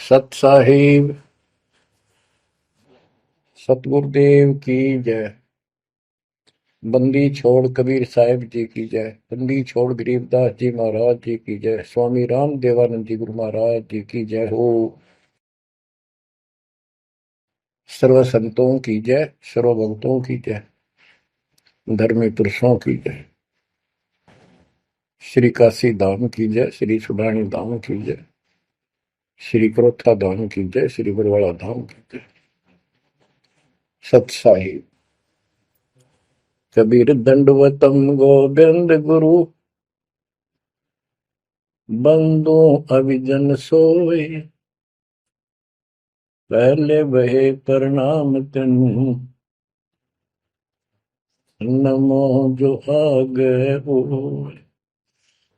सत साहिब सतगुरुदेव की जय। बंदी छोड़ कबीर साहिब जी की जय। बंदी छोड़ गरीबदास जी महाराज जी की जय। स्वामी राम देवानंद जी गुरु महाराज जी की जय हो। सर्व संतों की जय, सर्व भक्तों की जय, धर्मी पुरुषों की जय। श्री काशी धाम की जय, श्री सुडानी धाम की जय, श्री क्रोथा धाम की जय, श्री बरवाड़ा धाम की जय। सत साहिब कबीर दंडवतम गोविंद गुरु, बंदो अभिजन सोए, पहले बहे प्रणाम तेनु, नमो जो आगे होए।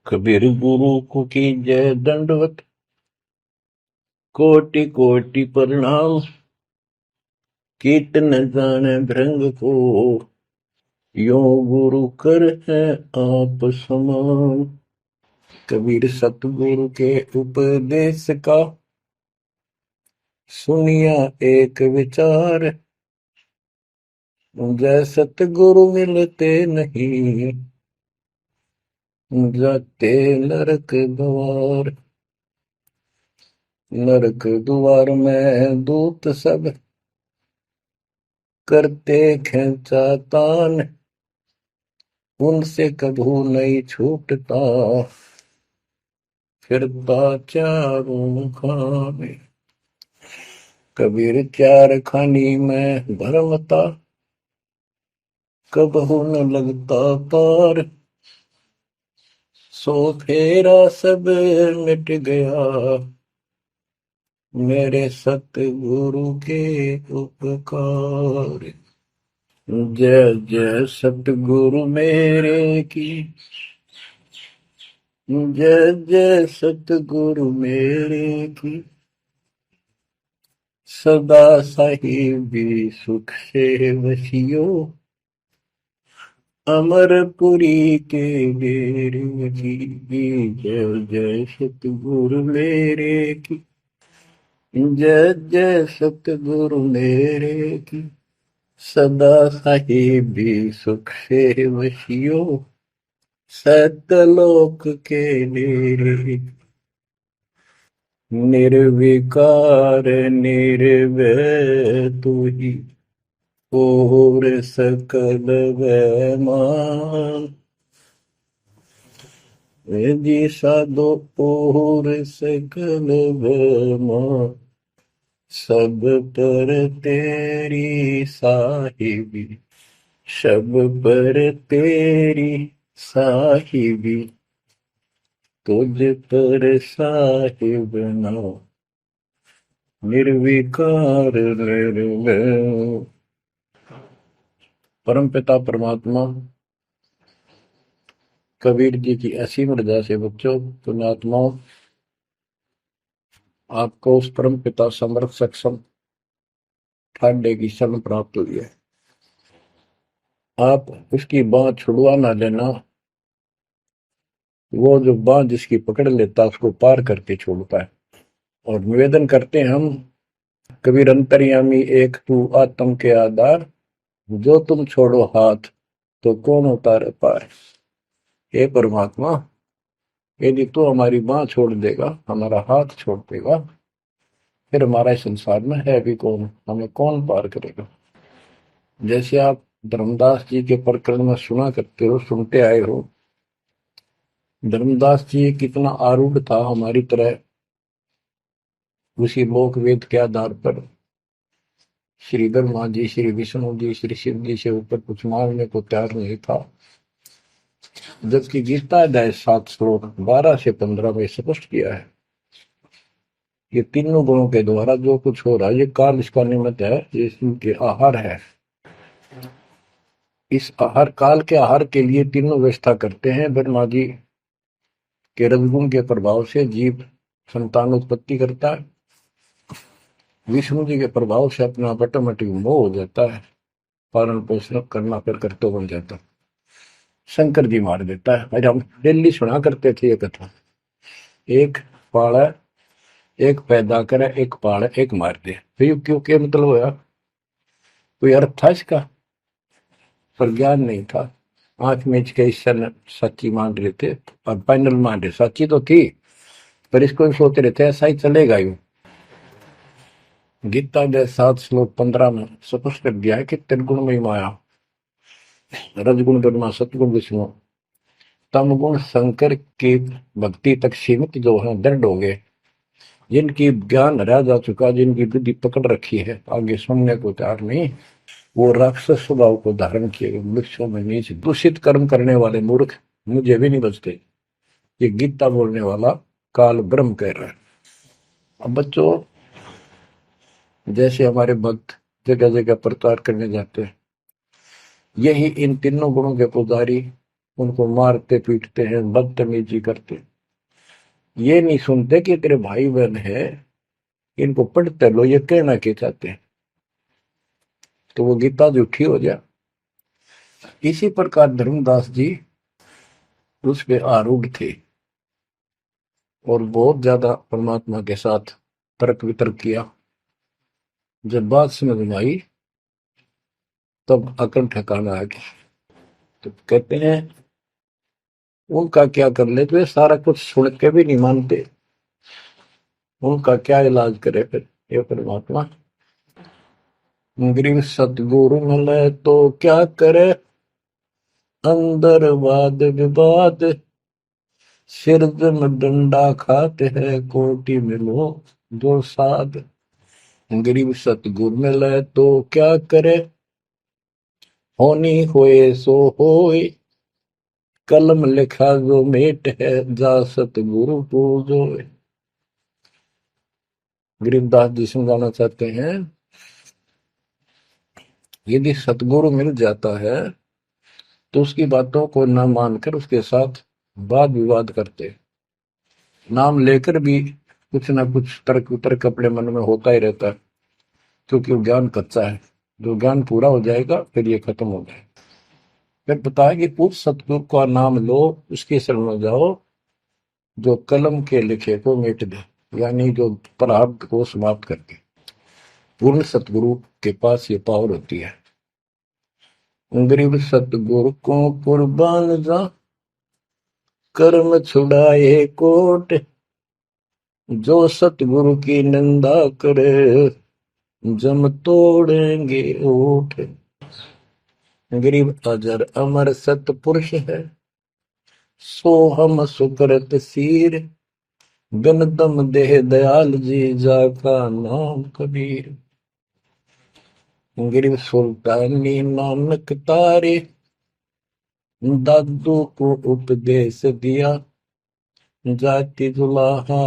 कबीर गुरु को की जय दंडवत, कोटि कोटि प्रणाम। कीर्तन जाने भृंग को, यो गुरु कर है आप समान। कबीर सतगुरु के उपदेश का, सुनिया एक विचार। जय सतगुरु मिलते नहीं, जाते नरक द्वार। नरक द्वार में दूत सब, करते खेचा तान। उनसे कभू नहीं छूटता, फिरता चारों खाने। कबीर चार खानी में भरमता, कबहू न लगता पार। सो फेरा सब मिट गया, मेरे सतगुरु के उपकार। जय जय सतगुरु मेरे की, जय जय सतगुरु मेरे की। सदा साहिबी सुख से वसियो, अमरपुरी के डेरे की। जय जय सतगुरु मेरे की, जय जय सतगुरु मेरे की। सदा साहिबी सुख से वसियो, सतलोक के डेरे। निर्विकार निर्भय तू ही, और सकल वैमान। जी साधो और सकल वैमान, सब पर तेरी साहिबी। सब पर तेरी साहिबी, तुझ पर साहिब ना। निर्विकार निर्भय। परम पिता परमात्मा कबीर जी की असीम रजा से बच्चों, पुण्यात्माओं, आपको उस परम पिता समर्थ सक्षम ठाडे की शरण प्राप्त हुई है। आप उसकी बांह छुड़वा ना लेना। वो जो बांह जिसकी पकड़ लेता उसको पार करके छोड़ता है। और निवेदन करते हैं हम, कबीर अंतर्यामी एक तू आत्म के आधार। जो तुम छोड़ो हाथ, तो कौन उतारे पार। हे परमात्मा, यदि तू हमारी बांह छोड़ देगा, हमारा हाथ छोड़ देगा, फिर हमारा इस संसार में है भी कौन, हमें कौन पार करेगा। जैसे आप धर्मदास जी के प्रकरण में सुना करते हो, सुनते आए हो। धर्मदास जी कितना आरूढ़ था हमारी तरह, उसी लोक वेद के आधार पर श्री ब्रह्मा जी, श्री विष्णु जी, श्री शिव जी से ऊपर कुछ मांगने को तैयार नहीं था। जबकि गीता अध्याय 7 श्लोक 12 से 15 में स्पष्ट किया है, ये तीनों गुणों के द्वारा जो कुछ हो रहा है, ये काल इसका निमित्त है, ये इनके आहार है। इस आहार काल के आहार के लिए तीनों व्यवस्था करते हैं। ब्रह्मा जी के रजगुण के प्रभाव से जीव संतान उत्पत्ति करता है। विष्णु जी के प्रभाव से अपना ऑटोमेटिक मोह हो जाता है, पालन पोषण करना फिर कर्तव्य बन जाता है। शंकर जी मार देता है। अरे हम डेली सुना करते थे ये कथा। एक पाड़ा एक पैदा करे, एक पाले, एक मार दे। फिर क्यों क्या मतलब होया? कोई अर्थ था इसका? पर ज्ञान नहीं था। आंख मीच के ईश्वर सच्ची मान रहे थे और फाइनल मान रहे, सच्ची तो थी पर इसको भी सोच रहे थे ऐसा ही चलेगा यूं। गीता के 7 श्लोक 15 में स्पष्ट कर दिया है कि त्रिगुण में माया, रजगुण ब्रह्मा, सतगुण विष्णु, तम गुण शंकर की भक्ति तक सीमित जो है दृढ़ हो गए, जिनकी ज्ञान हरा जा चुका, जिनकी बुद्धि पकड़ रखी है, आगे सुनने को तैयार नहीं, वो राक्षस स्वभाव को धारण किए गए वृक्षों में नीच दूषित कर्म करने वाले मूर्ख मुझे भी नहीं बचते। ये गीता बोलने वाला काल ब्रह्म कह रहा है। अब बच्चों, जैसे हमारे भक्त जगह जगह प्रचार करने जाते हैं, यही इन तीनों गुणों के पुजारी उनको मारते पीटते हैं, बदतमीजी करते, ये नहीं सुनते कि तेरे भाई बहन है, इनको पढ़ते लो, ये कहना क्या चाहते हैं, तो वो गीता झूठी हो जाए। इसी प्रकार धर्मदास जी उस पे आरूढ़ थे और बहुत ज्यादा परमात्मा के साथ तर्क वितर्क किया। जब बात समझ में आई तब अकल ठिकाना आ गया। तो कहते हैं उनका क्या कर ले, तो ये सारा कुछ सुन के भी नहीं मानते, उनका क्या इलाज करे फिर ये परमात्मा। गरीब सतगुरु मिले तो क्या करे, अंदर वाद विवाद, सिर में डंडा खाते हैं, कोटि मिलो दो साध। गरीब सतगुरु मिले तो क्या करे, होनी होए सो होए, कलम लिखा जो मेट है, जा सतगुरु पूजो। गरीबदास जी समझाना चाहते हैं, यदि सतगुरु मिल जाता है तो उसकी बातों को न मानकर उसके साथ वाद विवाद करते, नाम लेकर भी कुछ ना कुछ तर्क वितर्क अपने मन में होता ही रहता है, क्योंकि वो ज्ञान कच्चा है। जो ज्ञान पूरा हो जाएगा फिर ये खत्म हो जाएगा। फिर बताया कि पूछ सतगुरु का नाम लो, उसके शरण में जाओ, जो कलम के लिखे को मिट दे, यानी जो प्रारब्ध को समाप्त करके पूर्ण सतगुरु के पास ये पावर होती है। गरीब सतगुरु को कुर्बान जा, कर्म छुड़ाए कोट, जो सतगुरु की निंदा करे, जम तोड़ेंगे ओठ। गरीब अजर अमर सतपुरुष है, सो हम सुकृत सीर, बिन दम देह दयाल जी, जाका नाम कबीर। गरीब सुल्तानी नानक तारे, दादू को उपदेश दिया, जाति जुलाहा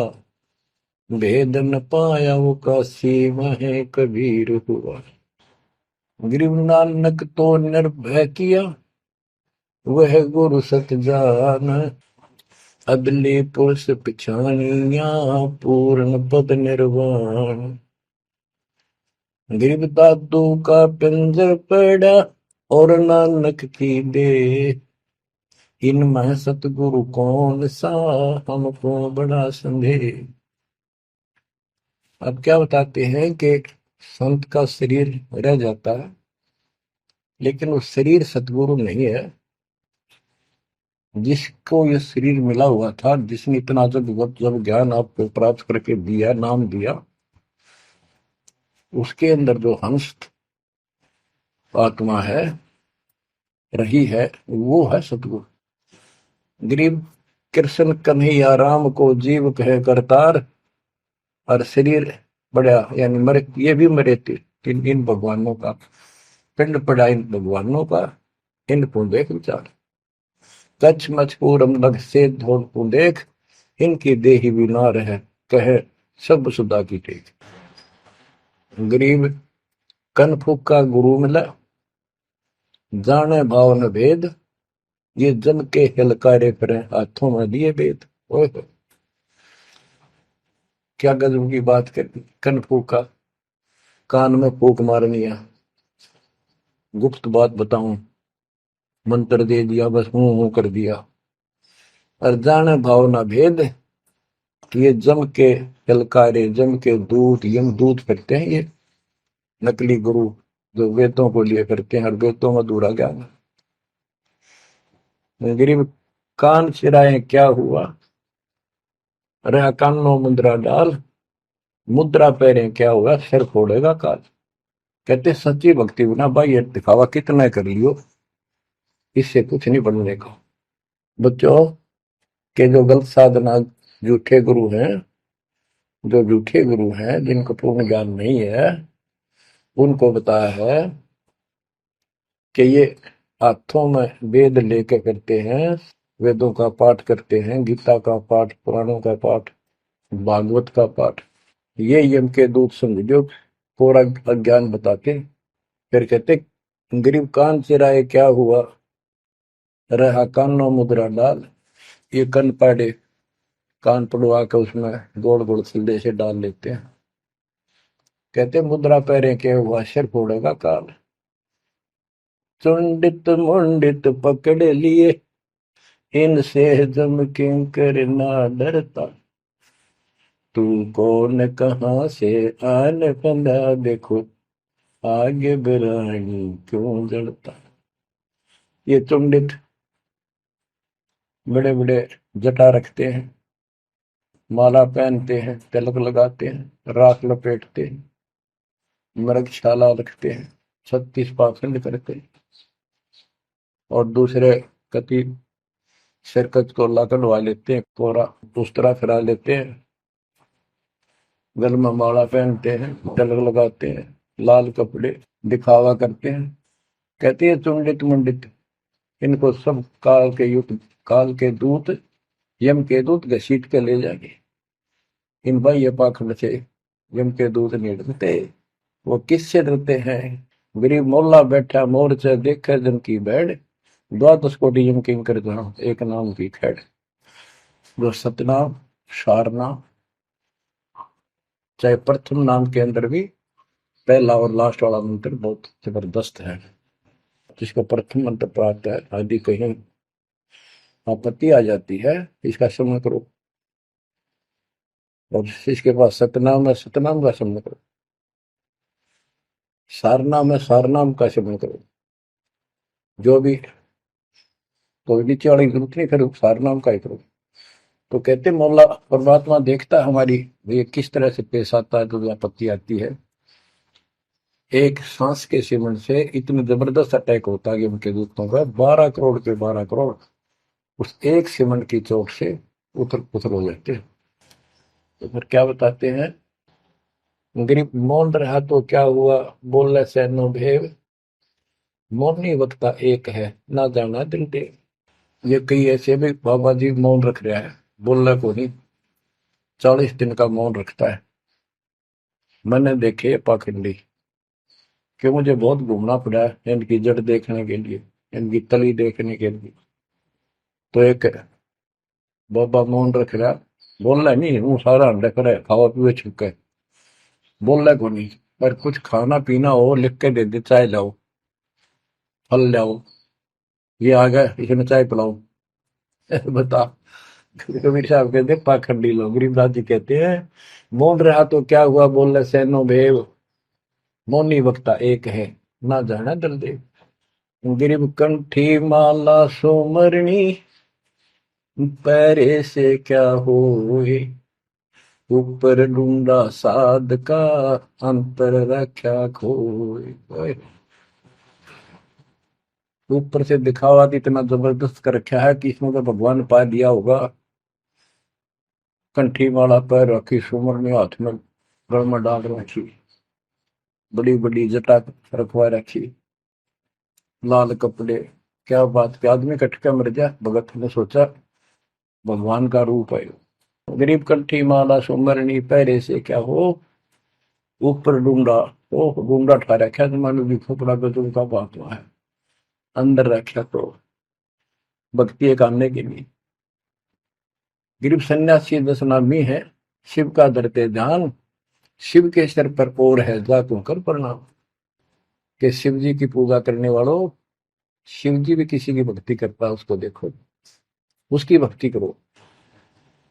भेद न पाया, वो काशी में कबीर हुआ। गरीब नानक तो निर्भय किया, वह गुरु सत जान, अदली पुरुष पिछानिया, पूर्ण पद निर्वाण। गरीब दादू का पिंजर पड़ा, और नानक की दे, इनमें सतगुरु कौन सा, हमको बड़ा संदेह। अब क्या बताते हैं कि संत का शरीर रह जाता है, लेकिन वो शरीर सतगुरु नहीं है। जिसको ये शरीर मिला हुआ था, जिसने इतना जब ज्ञान आपको प्राप्त करके दिया, नाम दिया, उसके अंदर जो हंस आत्मा है, रही है, वो है सतगुरु। गरीब कृष्ण कन्हैया राम को जीव कहे करतार, और शरीर बड़ा यानी मरे, ये भी मरे थे इन भगवानों का, पिंड पड़ा इन भगवानों का, इनको देख विचार, कच्छ मचपूरम लग से धोल को देख, इनकी देही बिनार है, कहे सब सुधा की टेक। गरीब कनफू का गुरु मिला, जाने भाव न भेद, ये जन के हिलकारे फिरे, हाथों में लिए वेद। ओए क्या गजब की बात कर दी। कनफू का कान में फूक मारनी है, गुप्त बात बताऊं, मंत्र दे दिया, बस हूं कर दिया। और जाने भाव न भेद, ये जम के ललकारे, जम के दूत, यम दूत करते हैं ये नकली गुरु जो वेदों को लिए करते हैं और वेदों में अधूरा ज्ञान। गरीब कान चिराए क्या हुआ, रहा कानों मुद्रा डाल, मुद्रा पहरे क्या हुआ, सिर फोड़ेगा काल। कहते सच्ची भक्ति बिना भाई ये दिखावा कितना कर लियो, इससे कुछ नहीं बनने का। बच्चों के जो गलत साधना, झूठे गुरु हैं, जो झूठे गुरु हैं जिनको पूर्ण ज्ञान नहीं है, उनको बताया है कि ये हाथों में वेद लेकर करते हैं, वेदों का पाठ करते हैं, गीता का पाठ, पुराणों का पाठ, भागवत का पाठ। ये यम के दूत समझो पूरा अज्ञान बताते। फिर कहते गरीब कान चिराए क्या हुआ, रहा कानों मुद्रा डाल। ये कन पाड़े, कान पड़वा के उसमें गोड़ गोड़ सिले से डाल लेते हैं। कहते मुद्रा पहरे के हुआ, सिर फोड़ेगा काल। चुंडित मुंडित पकड़ लिए, इनसे जम किंकर ना डरता। तू कौन कहाँ से आन बंदा, देखो आगे बिरानी क्यों जड़ता। ये चुंडित बड़े बड़े जटा रखते हैं, माला पहनते हैं, तिलक लगाते हैं, राख लपेटते हैं, मृगशाला रखते हैं, 36 पाखंड करते हैं, और दूसरे कति सिरकत को ला कटवा लेते हैं, कोरा दूसरा फिरा लेते हैं, गल में माला पहनते हैं, तिलक लगाते हैं, लाल कपड़े दिखावा करते हैं। कहते हैं चुंडित मुंडित, इनको सब काल के युद्ध, काल के दूत, यम के दूत घसीट के ले जाएंगे। इन बाह्य पाखंड से यम के दूत नहीं डरते। वो किससे डरते हैं, गरीब मोल्ला बैठा मोर्चा देखे जन की बैठ, द्वादश कोटि यम किंकर जहां एक नाम की खैड़। जो सतनाम, सारनाम, चाहे प्रथम नाम के अंदर भी पहला और लास्ट वाला मंत्र बहुत जबरदस्त है। जिसको प्रथम मंत्र प्राप्त है, आदि कहीं आपत्ति आ जाती है, इसका स्मरण करो। और इसके पास सतनाम है, सतनाम का स्मरण करो। सारनाम है, सारनाम का स्मरण करो। जो भी कोई नीचे वाली जरूरत नहीं, फिर सारनाम का ही करो। तो कहते मौला परमात्मा देखता है हमारी ये किस तरह से पेश आता है, जो आपत्ति आती है। एक सांस के सिमरण से इतनी जबरदस्त अटैक होता है कि उनके दूतों का 12 करोड़ के 12 करोड़ उस एक सिमरण की चोट से उथल पुथल हो जाते हैं। तो फिर क्या बताते हैं, गरीब मौन रहा तो क्या हुआ, बोले सैनो भेव, मौनी वक्ता एक है, ना जाना दिल देव। ये कई ऐसे भी बाबा जी मौन रख रहा है, बोलने को नहीं, 40 दिन का मौन रखता है। मैंने देखे पाखंडी कि मुझे बहुत घूमना पड़ा है इनकी जड़ देखने के लिए, इनकी तली देखने के लिए। तो एक बाबा मौन रख रहा, बोलना नहीं, हूँ सारा अंडा करे खावा पीवे छुके, बोलना को नहीं। पर कुछ खाना पीना हो लिख के दे दे, चाय लाओ, फल लाओ, ये आ गए इसमें चाय पिलाओ। बता। कबीर साहब कहते पाखंडी लोग, गरीबदास जी कहते हैं मौन रहा तो क्या हुआ, बोले सैनो भेव, मौनी वक्ता एक है, ना जाना दल देव। गरीब कंठी माला सोमरणी, पैरे से क्या होए, ऊपर ढूंढा साध का, अंतर रख्या खोए। ऊपर से दिखावा इतना जबरदस्त कर रखा है कि इसमें तो भगवान पा दिया होगा। कंठी माला पैर रखी, सुमरनी हाथ में गल में डाल रखी, बड़ी बड़ी जटा रखवा रखी, लाल कपड़े। क्या बात के आदमी कटका मर जा, भगत ने सोचा भगवान का रूप है। गरीब कंठी माला सुमरनी, पैरे से क्या हो, ऊपर डूंडा, ओ डूंडा ठा रखा, तो मानो भी खोपड़ा गजब का बात हुआ है, अंदर रखा तो भक्ति करने के लिए। गरीब सन्यासी दशनामी है, शिव का धरते ध्यान, शिव के सर पर और है जा तू कर प्रणाम। कि शिव जी की पूजा करने वालों, शिव जी भी किसी की भक्ति करता है, उसको देखो, उसकी भक्ति करो।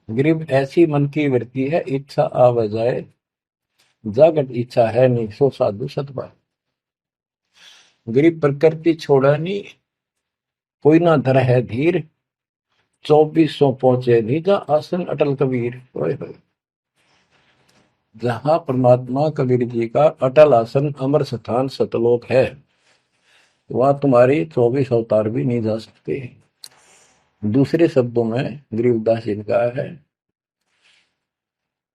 गरीब ऐसी मन की वृत्ति है, इच्छा आव जाए, जागत इच्छा है नहीं, सो साधु सतपाल। गरीब प्रकृति छोड़ा नहीं, कोई ना धर है धीर, 2400 पहुंचे निजा आसन अटल कबीर। ओए होए। जहां परमात्मा कबीर जी का अटल आसन अमर स्थान सतलोक है, वहां तुम्हारी 24 अवतार भी नहीं जा सकते। दूसरे शब्दों में गरीबदास जी ने कहा है,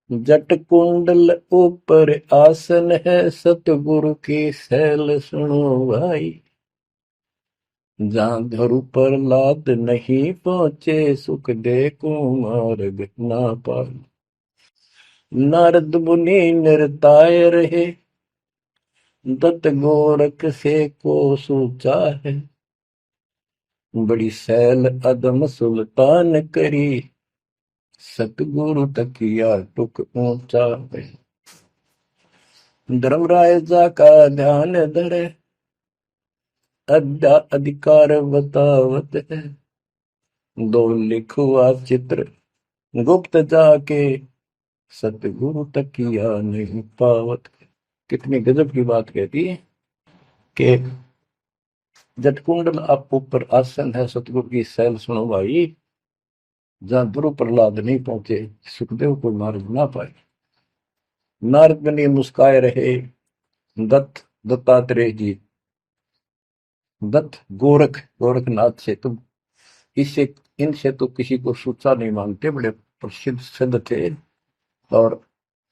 जट कुंडल ऊपर आसन है, सतगुरु की सैल सुनो भाई। जहां धरु पर लाद नहीं पहुंचे, सुख दे को मार्ग ना पाए। नारद मुनि निरताय रहे, दत्त गोरख से को सूचा है। बड़ी सैल अदम सुल्तान करी, सतगुरु तकिया टुक ऊंचा है। धर्मराजा का ध्यान धरे, अद्या अधिकार बतावत है। दो लिखुआ चित्र गुप्त जाके, सतगुरु तकिया नहीं पावत। कितनी गजब की बात कहती है कि जटकुंडल आप ऊपर आसन है, सतगुरु की सैल सुनो भाई। जहां ध्रुव प्रहलाद नहीं पहुंचे, सुखदेव को मार्ग ना पाए। नारद मुनि मुस्काए रहे, दत्तात्रेय जी, दत्त गोरख गोरखनाथ से तुम इससे इनसे तो किसी को सूचा नहीं मानते, बड़े प्रसिद्ध सिद्ध थे। और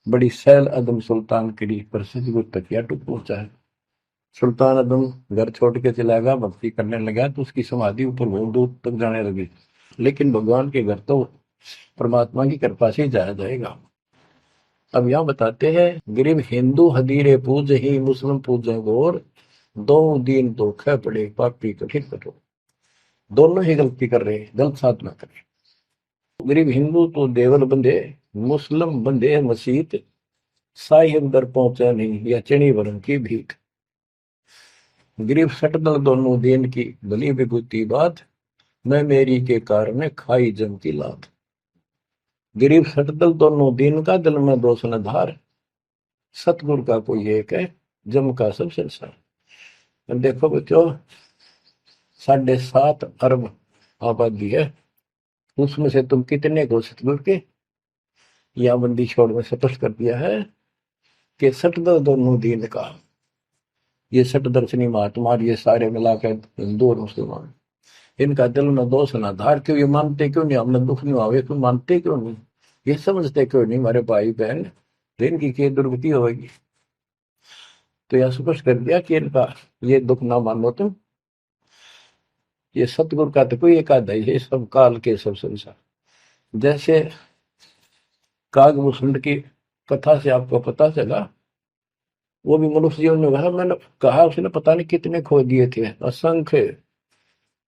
बड़ी सैल अदम सुल्तान की प्रसिद्ध को तकिया टूट पहुंचा है। सुल्तान अदम घर छोड़ के चला गया, भक्ति करने लगा, तो उसकी समाधि ऊपर बहुत दूर तक जाने लगी। लेकिन भगवान के घर तो परमात्मा की कृपा से ही जाया जाएगा। अब यहाँ बताते हैं, गरीब हिंदू हदीरे पूज ही, मुस्लिम पूजे गौर, दो दीन धोखे पड़े, पापी कठिन कठोर। दोनों ही गलती कर रहे हैं, गलत साधना कर रहे हैं। गरीब हिंदू तो देवल बंधे, मुस्लिम बंधे मसीत, साई अंदर पहुंचा नहीं, या चणी वरन की भीख। गरीब सटदल दोनों दीन की भली विभूति बात, मैं मेरी के कारण खाई जम की लात। गरीब सटदल दोनों दीन का, दिल में दोष न धार, सतगुरु का कोई एक है, जम का सब संसार। देखो बच्चों, 7.5 अरब आबादी है, उसमें से तुम कितने को सतगुरु के या बंदी छोड़ में स्पष्ट कर दिया है कि सटदल दोनों दीन का। ये सट दर्शनी महात्मा, ये सारे मिलाकर हिंदू और मुसलमान, इनका दिल में दोष ना धार। क्यों ये मानते क्यों नहीं, हमने दुख नहीं आवे, क्यों मानते क्यों नहीं, ये समझते क्यों नहीं हमारे भाई बहन, तो इनकी क्या दुर्गति होगी। तो यह स्पष्ट कर दिया कि इनका ये दुख ना मानो तुम, ये सतगुरु का तो कोई एक आधा ही है, सब काल के सब संसार। जैसे कागभूषण की कथा से आपको पता चला, वो भी मनुष्य जीवन में कहा, मैंने कहा उसने पता नहीं कितने खो दिए थे, असंख्य।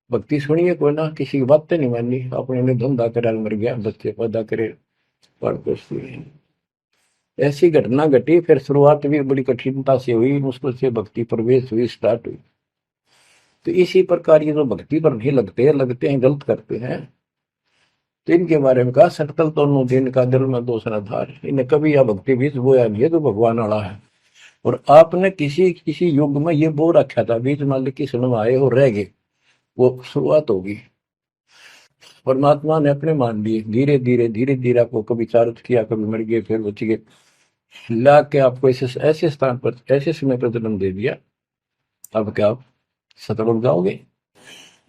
भक्ति सुनिए, कोई ना किसी की बातें नहीं मानी, अपने ने धंधा करे मर गया, बच्चे पैदा करे पर कुछ नहीं। ऐसी घटना घटी, फिर शुरुआत भी बड़ी कठिनता से हुई, मुश्किल से भक्ति प्रवेश हुई, स्टार्ट हुई। तो इसी प्रकार ये जो भक्ति पर नहीं लगते हैं गलत करते हैं, तो इनके बारे में कहा, सटकल दोनों दिन का दिल में दोष न धार। इन्हें कभी यह भक्ति बीज बोया नहीं है, तो भगवान वाला है। और आपने किसी किसी युग में ये बो रखा था, बीच मान ली किसी में आए हो रह गए, वो शुरुआत होगी। परमात्मा ने अपने मान लिए, धीरे धीरे धीरे धीरे आपको कभी चारित किया, कभी मर गए, फिर बच गए, ला के आपको ऐसे ऐसे स्थान पर, ऐसे समय पर जन्म दे दिया। अब क्या आप सतगुरु जाओगे।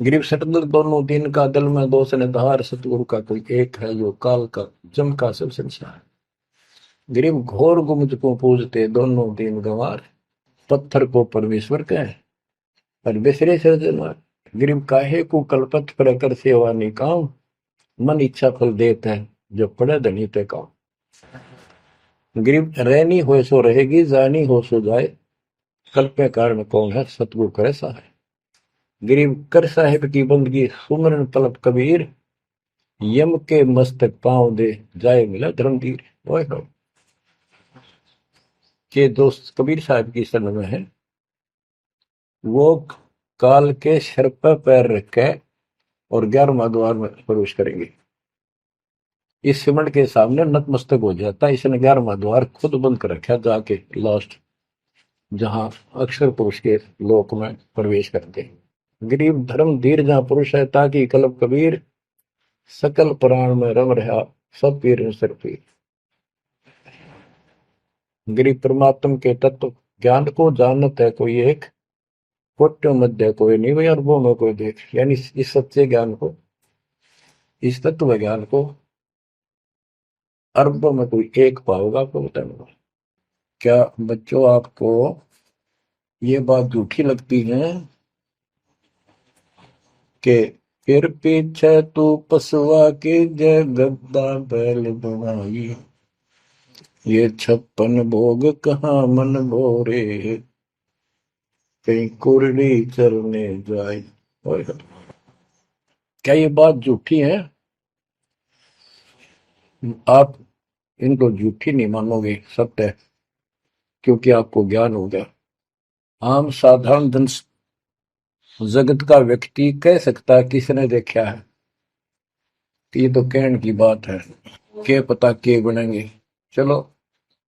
गरीब सतगुरु दोनों दिन का, दिल में दोष न धार, सतगुरु का कोई एक है, जो काल का जम का सब संसार। गरीब घोर गुमज को पूजते, दोनों दिन गंवार, पत्थर को परमेश्वर कहे पर बिसरे सृजनहार। गरीब काहे को कल्पत पर कर सेवा निकाम, मन इच्छा फल देता है, जो पड़े धनी पे काम। गरीब रहनी हो सो रहेगी, जानी हो सो जाए, कल्पे कारण कौन है, सतगुरु करे सहाय। गरीब कर साहिब की बंदगी, सुमरन तलब कबीर, यम के मस्तक पांव दे, जाए मिला धर्मवीर। ओए हो, के दोस्त कबीर साहब की शरण में है, वो काल के सिर पर पैर रख के और 11वां द्वार में प्रवेश करेंगे। इस सिमट के सामने नतमस्तक हो जाता है। इसने 11वां द्वार खुद बंद कर रखा जाके लास्ट, जहां अक्षर पुरुष के लोक में प्रवेश करते। गरीब धर्म धीर जहां पुरुष है, ताकि कलब कबीर सकल प्राण में रम रहा सब पीर सर पीर। गरीब परमात्म के तत्व ज्ञान को जानत है कोई एक, कोट्यों मध्य कोई नहीं भाई, अरबों में कोई देख। यानी इस सच्चे ज्ञान को, इस तत्व ज्ञान को अरबों में कोई एक पाओगा, आपको बताऊंगा। क्या बच्चों आपको ये बात झूठी लगती है कि फिर पीछे तू पसुआ की जय गद्दा बैल बनाई, ये 56 भोग कहाँ मन भोरे, कहीं कुरली चरने जाए। क्या ये बात झूठी है? आप इनको झूठी नहीं मानोगे, सत्य है, क्योंकि आपको ज्ञान हो गया। आम साधारण धन जगत का व्यक्ति कह सकता है किसने देखा है, ये तो कहने की बात है, के पता के बनेंगे। चलो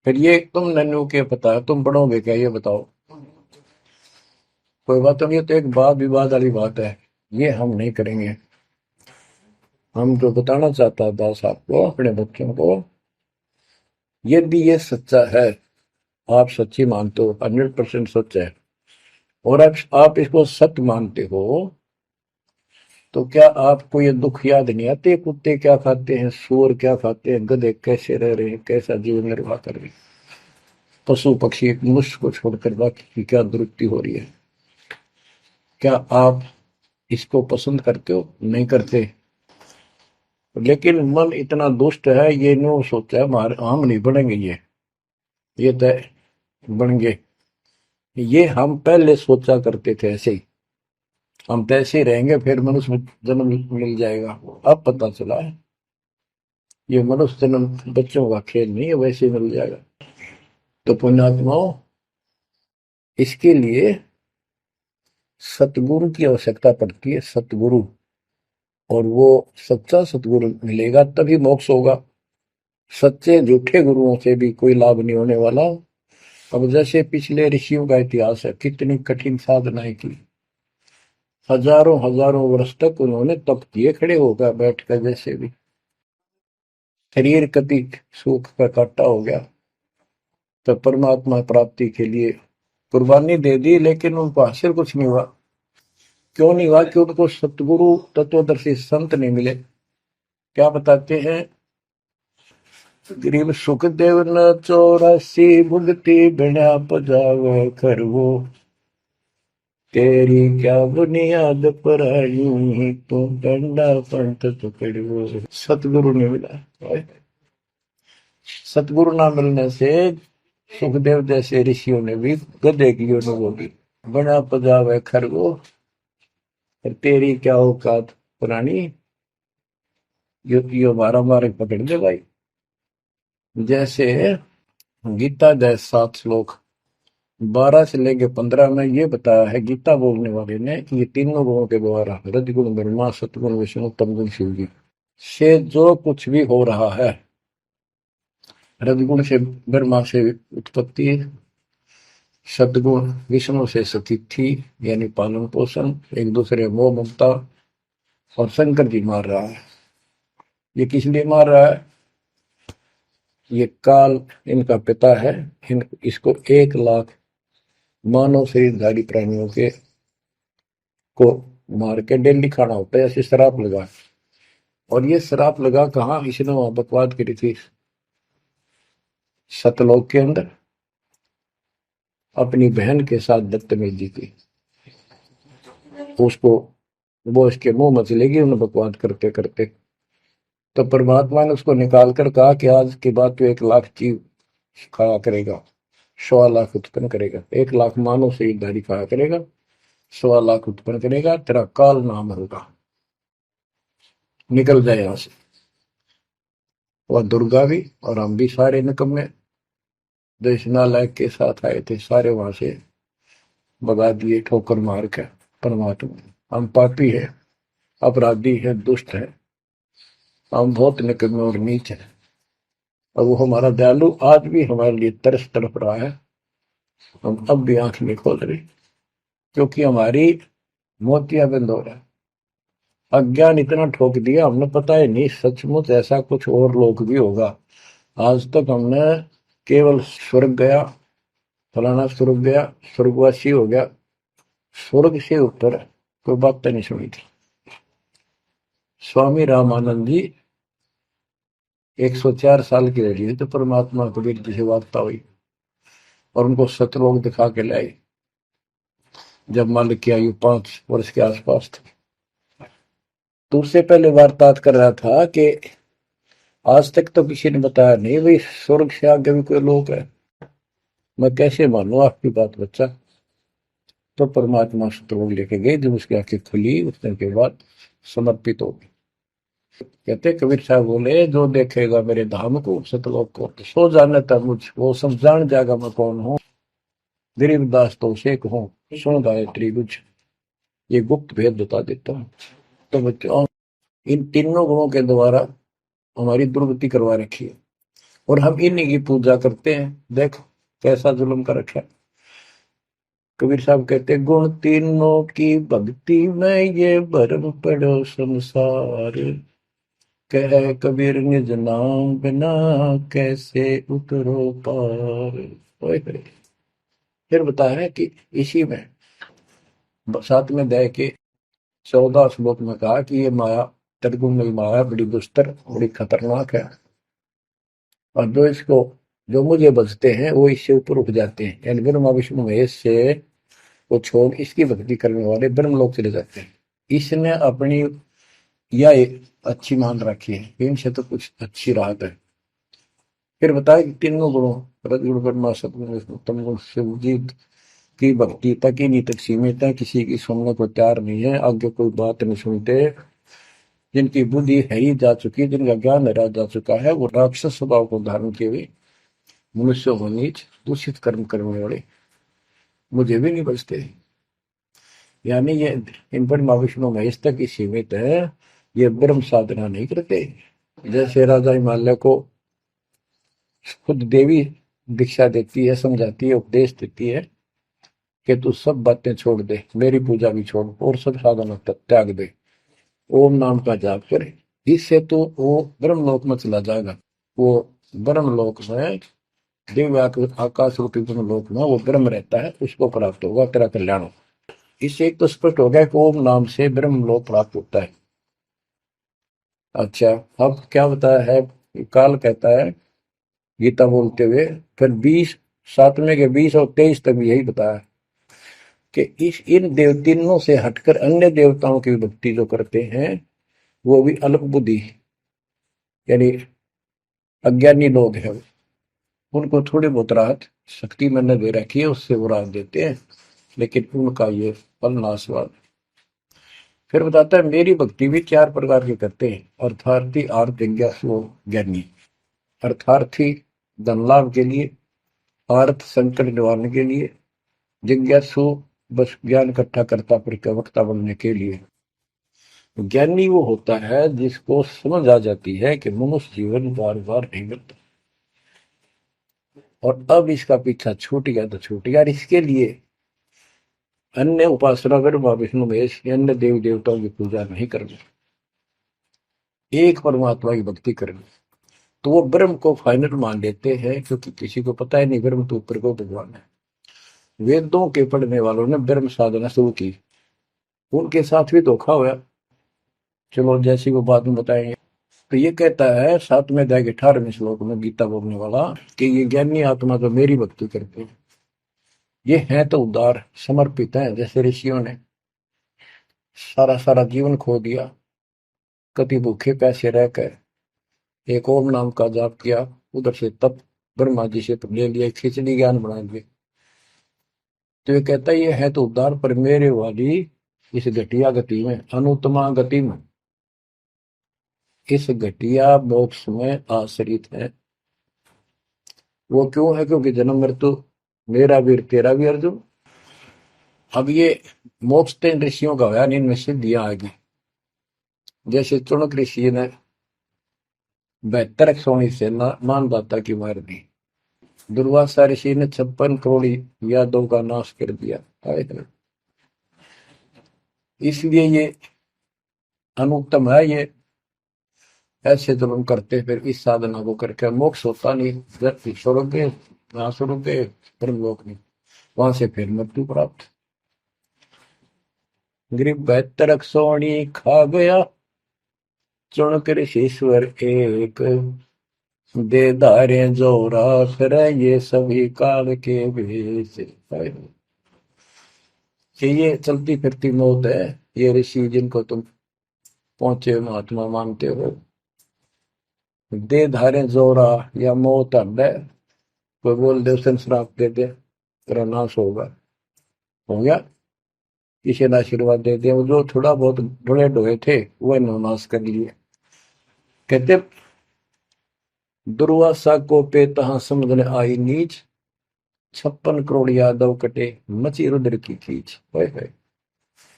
फिर ये तुम नन्नू के पता है, तुम बढ़ोगे क्या ये बताओ। कोई बात नहीं, ये तो एक वाद विवाद वाली बात है, ये हम नहीं करेंगे। हम जो बताना चाहता दास आपको, अपने बच्चों को, यदि ये सच्चा है, आप सच्ची मानते हो, 100% सच है, और आप इसको सत्य मानते हो, तो क्या आपको ये दुख याद नहीं आते? कुत्ते क्या खाते हैं, सूअर क्या खाते हैं, गधे कैसे रह रहे हैं, कैसा जीवन निर्वाह कर रहे हैं, पशु पक्षी एक मनुष्य को छोड़कर बाकी की क्या दुरुक्ति हो रही है। क्या आप इसको पसंद करते हो? नहीं करते। लेकिन मन इतना दुष्ट है, ये नो सोचा है हमारे हम नहीं बनेंगे, ये तय बन गए। ये हम पहले सोचा करते थे ऐसे ही, हम तो ऐसे ही रहेंगे, फिर मनुष्य जन्म मिल जाएगा। अब पता चला है ये मनुष्य जन्म बच्चों का खेल नहीं है, वैसे ही मिल जाएगा। तो पुण्यात्माओं, इसके लिए सतगुरु की आवश्यकता पड़ती है, सतगुरु। और वो सच्चा सतगुरु मिलेगा तभी मोक्ष होगा। सच्चे झूठे गुरुओं से भी कोई लाभ नहीं होने वाला। अब जैसे पिछले ऋषियों का इतिहास है, कितनी कठिन साधनाएं की, हजारों हजारों वर्ष तक उन्होंने तप किए खड़े होकर बैठकर, जैसे भी शरीर कति सुख का काटा हो गया, तो परमात्मा प्राप्ति के लिए कुर्बानी दे दी, लेकिन उनको हासिल कुछ नहीं हुआ। क्यों नहीं हुआ? कि उनको सतगुरु तत्वदर्शी संत नहीं मिले। क्या बताते हैं? गरीब सुखदेव न 84 भुगती बिना पजावे खरवो, तेरी क्या बुनियाद पर आई तू डंडा पंथ पकड़ो। सतगुरु नहीं मिला। सतगुरु ना मिलने से सुखदेव जैसे ऋषियों ने भी गधे की अनुभव की, बना पजावे खरगो, तेरी क्या औकात पुरानी, यो मारा मारे पकड़ दे भाई। जैसे गीता जय 7 श्लोक 12 से लेके 15 में ये बताया है गीता बोलने वाले ने कि ये तीनों गुणों के द्वारा, रजगुण ब्रह्मा, सतगुण विष्णु, तमगुण शिव जी से जो कुछ भी हो रहा है, रजगुण से ब्रह्मा से उत्पत्ति, सदगुण विष्णु से स्थिति यानी पालन पोषण, एक दूसरे मोह ममता, और शंकर जी मार रहा है। ये किस लिए मार रहा है? ये काल इनका पिता है, इसको 1 लाख मानव शरीरधारी प्राणियों के को मार के डेली खाना होता है, ऐसे शराब लगा। और ये शराब लगा कहाँ? इसने वहां बकवाद करी थी सतलोक के अंदर, अपनी बहन के साथ बदतमीजी की। उसको वो इसके मुंह में चलेगी उन्हें बकवाद करते करते। तो परमात्मा ने उसको निकाल कर कहा कि आज के बाद तो 1 लाख जीव खाया करेगा, 1.25 लाख उत्पन्न करेगा, 1 लाख मानव से एक दाढ़ी खाया करेगा, 1.25 लाख उत्पन्न करेगा, तेरा काल नाम होगा, निकल जाए यहां से। वह दुर्गा भी और हम भी सारे निकम्मे जो इस नालायक के साथ आए थे, सारे वहां से भगा दिए ठोकर मार के। परमात्मा हम पापी है, अपराधी है, दुष्ट है, हम बहुत निकम्मे और नीच हैं। और वो हमारा दयालु आज भी हमारे लिए तरस तड़प रहा है। हम अब भी आंख नहीं खोल रहे, क्योंकि हमारी मोतियाबिंद हो रहा है। अज्ञान इतना ठोक दिया, हमने पता ही नहीं सचमुच ऐसा कुछ और लोग भी होगा। आज तक हमने केवल स्वर्ग गया, फलाना स्वर्ग गया, स्वर्गवासी हो गया, स्वर्ग से ऊपर कोई बात तो नहीं सुनी थी। स्वामी रामानंद जी 104 साल की रही थी तो परमात्मा कबीर जी से वार्ता हुई और उनको सतलोक दिखा के लाई, जब मालिक की आयु 5 वर्ष के आसपास थी। तो उससे पहले वार्तालाप कर रहा था कि आज तक तो किसी ने बताया नहीं भाई स्वर्ग से आगे भी कोई लोक है, मैं कैसे मानूं आपकी बात बच्चा। तो परमात्मा सतलोक लेके गए, जब उसकी आंखें खुली उतने के बाद समर्पित हो गई। कहते कबीर साहब बोले, जो देखेगा मेरे धाम को सतलोक को सो जाने तक मुझ वो सब जान जाएगा मैं कौन हूँ। गरीबदास तो उसे कहूँ सुन गायत्री गुज, ये गुप्त भेद बता देता हूँ। तो बच्चों इन तीनों गुणों के द्वारा हमारी दुर्गति करवा रखी है और हम इन्हीं की पूजा करते हैं। देखो कैसा जुल्म कर रखा है। कबीर साहब कहते गुण तीनों की भक्ति में ये भरम पड़ो संसार, कह कबीर निज नाम बिना कैसे उतरो पार। ओए होए। फिर बताया है कि इसी में 7वें अध्याय के 14 श्लोक में कहा कि ये माया त्रिगुण माया बड़ी दुस्तर बड़ी खतरनाक है, और जो मुझे बचते हैं वो इससे ऊपर उठ जाते हैं, यानी ब्रह्मा विष्णु महेश से वो छोड़ इसकी भक्ति करने वाले ब्रह्मलोक चले जाते हैं। इसने अपनी यह अच्छी मान रखी है, इनसे तो कुछ अच्छी राहत है। फिर बताया कि तीनों गुणों रजगुण ब्रह्मा सतगुण विष्णु तम गुण शिव जी की भक्ति तक ही नहीं तक सीमित है, किसी की सुनने को तैयार नहीं है, आगे कोई बात नहीं सुनते। जिनकी बुद्धि है ही जा चुकी, जिनका ज्ञान हरा जा चुका है, वो राक्षस स्वभाव को धारण किए हुए मनुष्य हो नीच दूषित कर्म करने वाले मुझे भी नहीं बचते। यानी ये इन पर विष्णु महेश तक ही सीमित है, ये ब्रह्म साधना नहीं करते। जैसे राजा हिमालय को खुद देवी दीक्षा देती है, समझाती है, उपदेश देती है कि तू सब बातें छोड़ दे, मेरी पूजा भी छोड़ और सब साधना त्याग दे, ओम नाम का जाप करे, इससे तो वो ब्रह्मलोक में चला जाएगा। वो ब्रह्मलोक में दिव्य आकाश रूपी ब्रह्मलोक में वो ब्रह्म रहता है, उसको प्राप्त होगा, तेरा कल्याण हो। इससे एक तो स्पष्ट हो गया कि ओम नाम से ब्रह्मलोक प्राप्त होता है। अच्छा, अब क्या बताया है, काल कहता है गीता बोलते हुए, फिर 20 7वें के 20 और 23 तक भी यही बताया कि इस इन देव तीनों से हटकर अन्य देवताओं की भक्ति जो करते हैं वो भी अल्प बुद्धि यानी अज्ञानी लोग हैं, उनको थोड़ी बहुत राहत शक्ति मैंने दे रखी है, उससे वो राहत देते हैं, लेकिन उनका ये फल नाशवान। फिर बताता है मेरी भक्ति भी 4 प्रकार की करते हैं, अर्थार्थी आर्थ जिज्ञासु ज्ञानी। अर्थार्थी धन लाभ के लिए, आर्थ संकट निवारने के लिए, जिज्ञासु बस ज्ञान इकट्ठा करता प्रवक्ता बनने के लिए। ज्ञानी वो होता है जिसको समझ आ जाती है कि मनुष्य जीवन बार बार नहीं मिलता और अब इसका पीछा छूट गया तो छूट गया, इसके लिए अन्य उपासना ब्रह्मा विष्णु महेश अन्य देव देवताओं की पूजा नहीं करनी, एक परमात्मा की भक्ति करनी। तो वो ब्रह्म को फाइनल मान लेते हैं, क्योंकि किसी को पता ही नहीं ब्रह्म तो ऊपर को भगवान है। वेदों के पढ़ने वालों ने ब्रह्म साधना शुरू की, उनके साथ भी धोखा हुआ। चलो जैसी वो बात में बताएंगे। तो ये कहता है 7वें अध्याय के 18वें श्लोक में गीता बोलने वाला कि ये ज्ञानी आत्मा तो मेरी भक्ति करते हैं, ये हैं तो उदार समर्पित है, जैसे ऋषियों ने सारा सारा जीवन खो दिया, कभी भूखे पैसे रहकर एक ओम नाम का जाप किया, उधर से तप ब्रह्मा जी से ले लिया, खिचड़ी ज्ञान बना लिए। तो ये कहता है ये है तो उदार, पर मेरे वाली इस घटिया गति में, अनुत्तमा गति में, इस घटिया मोक्ष में आश्रित है। वो क्यों है, क्योंकि जन्म मृत्यु मेरा वीर तेरा भी अर्जुन। अब ये मोक्ष तो इन ऋषियों का होया, इनमें सिद्धियां आ गई। जैसे चुनक ऋषि ने 72 सोनी से मानदाता की मार दी। दुर्वासा ऋषि ने 56 करोड़ यादव का नाश कर दिया। इसलिए ये अनुत्तम है। ये ऐसे जुल्म करते फिर इस साधना को करके मोक्ष होता नहीं। धरती छोड़ोगे, वहां छोड़ोगे, परमलोक नहीं, वहां से फिर मृत्यु प्राप्त। गरीब 72 सोनी खा गया, चुन कर ईश्वर एक, दे धारे जोरा फिर ये सभी काल के भेष। ये चलती फिरती मौत है। ये ऋषि जिनको तुम पहुंचे महात्मा मानते हो, दे धारे जोरा या मौत हद है। कोई बोल दे उसे श्राप दे दे, तेरा नाश होगा, हो गया। किसी ने आशीर्वाद दे दिया, वो जो थोड़ा बहुत ढोए ढोए थे वह नाश कर लिए। कहते दुर्वासा को पे तहां समझने आई नीच, 56 करोड़ यादव कटे मची रुद्र की खींच।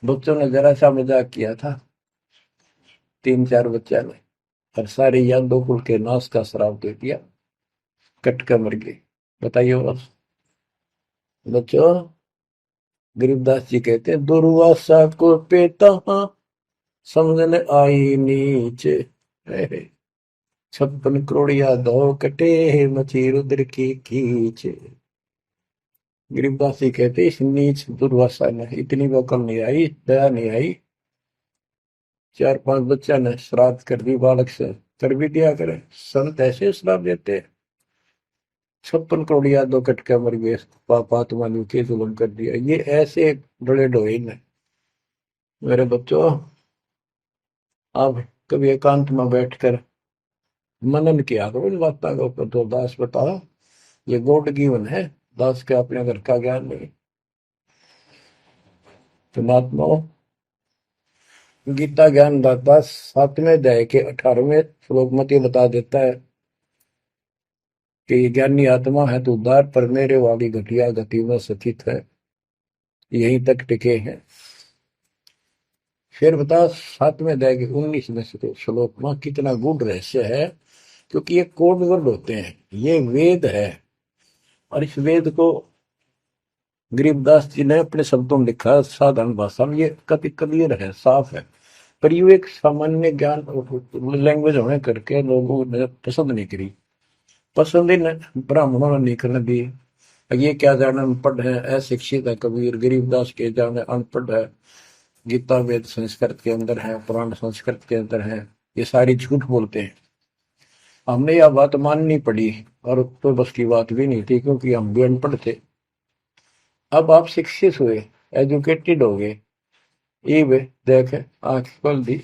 बच्चों ने जरा सा मजाक किया था, 3-4 बच्चा ने, और सारे यादव कुल के नाश का श्राप दे दिया, कट कर मर गए। बताइए बस बच्चों। गरीबदास जी कहते हैं दुर्वासा को पे तहां समझने आई नीच, 56 करोड़ यादव कटे मची रुद्र की खींच। गरीबदास जी कहते इस नीच दुर्वासा ने इतनी वकल नहीं आई, दया नहीं आई। 4-5 बच्चा ने श्राद्ध कर दी, बालक से कर भी दिया करे। संत ऐसे श्राप देते, 56 करोड़ यादव कट के मर गए, पापात्मा ने के जुल्म कर दिया। ये ऐसे डोले ढोए ने। मेरे बच्चों, आप कभी एकांत में बैठकर मनन किया करो इन बातों के ऊपर। तो दास बताओ, ये गॉड गिवन है, दास के अपने घर का ज्ञान नहीं। तो महात्माओं, गीता ज्ञान दाता 7वें अध्याय के 18वें श्लोक में ये बता देता है कि ज्ञानी आत्मा है तो उद्धार पर मेरे वाली घटिया गति में स्थित है, यहीं तक टिके हैं। फिर बता 7वें अध्याय के 19वें श्लोक में कितना गूढ़ रहस्य है, क्योंकि ये कोड वर्ड होते हैं, ये वेद है। और इस वेद को गरीबदास जी ने अपने शब्दों में लिखा, साधारण भाषा में। ये कति क्लियर है, साफ है, पर यू एक सामान्य ज्ञान लैंग्वेज होने करके लोगों ने पसंद नहीं करी। पसंद ही ब्राह्मणों ने नहीं करने दी। ये क्या जाने अनपढ़ है, अशिक्षित है कबीर। गरीबदास के जाने अनपढ़ है, गीता वेद संस्कृत के अंदर है, पुराण संस्कृत के अंदर है, ये सारी झूठ बोलते हैं। हमने यह बात माननी पड़ी, और तो बस की बात भी नहीं थी, क्योंकि हम भी अनपढ़ थे। अब आप शिक्षित हुए, एजुकेटेड हो गए, ये देख आंख खोल दी।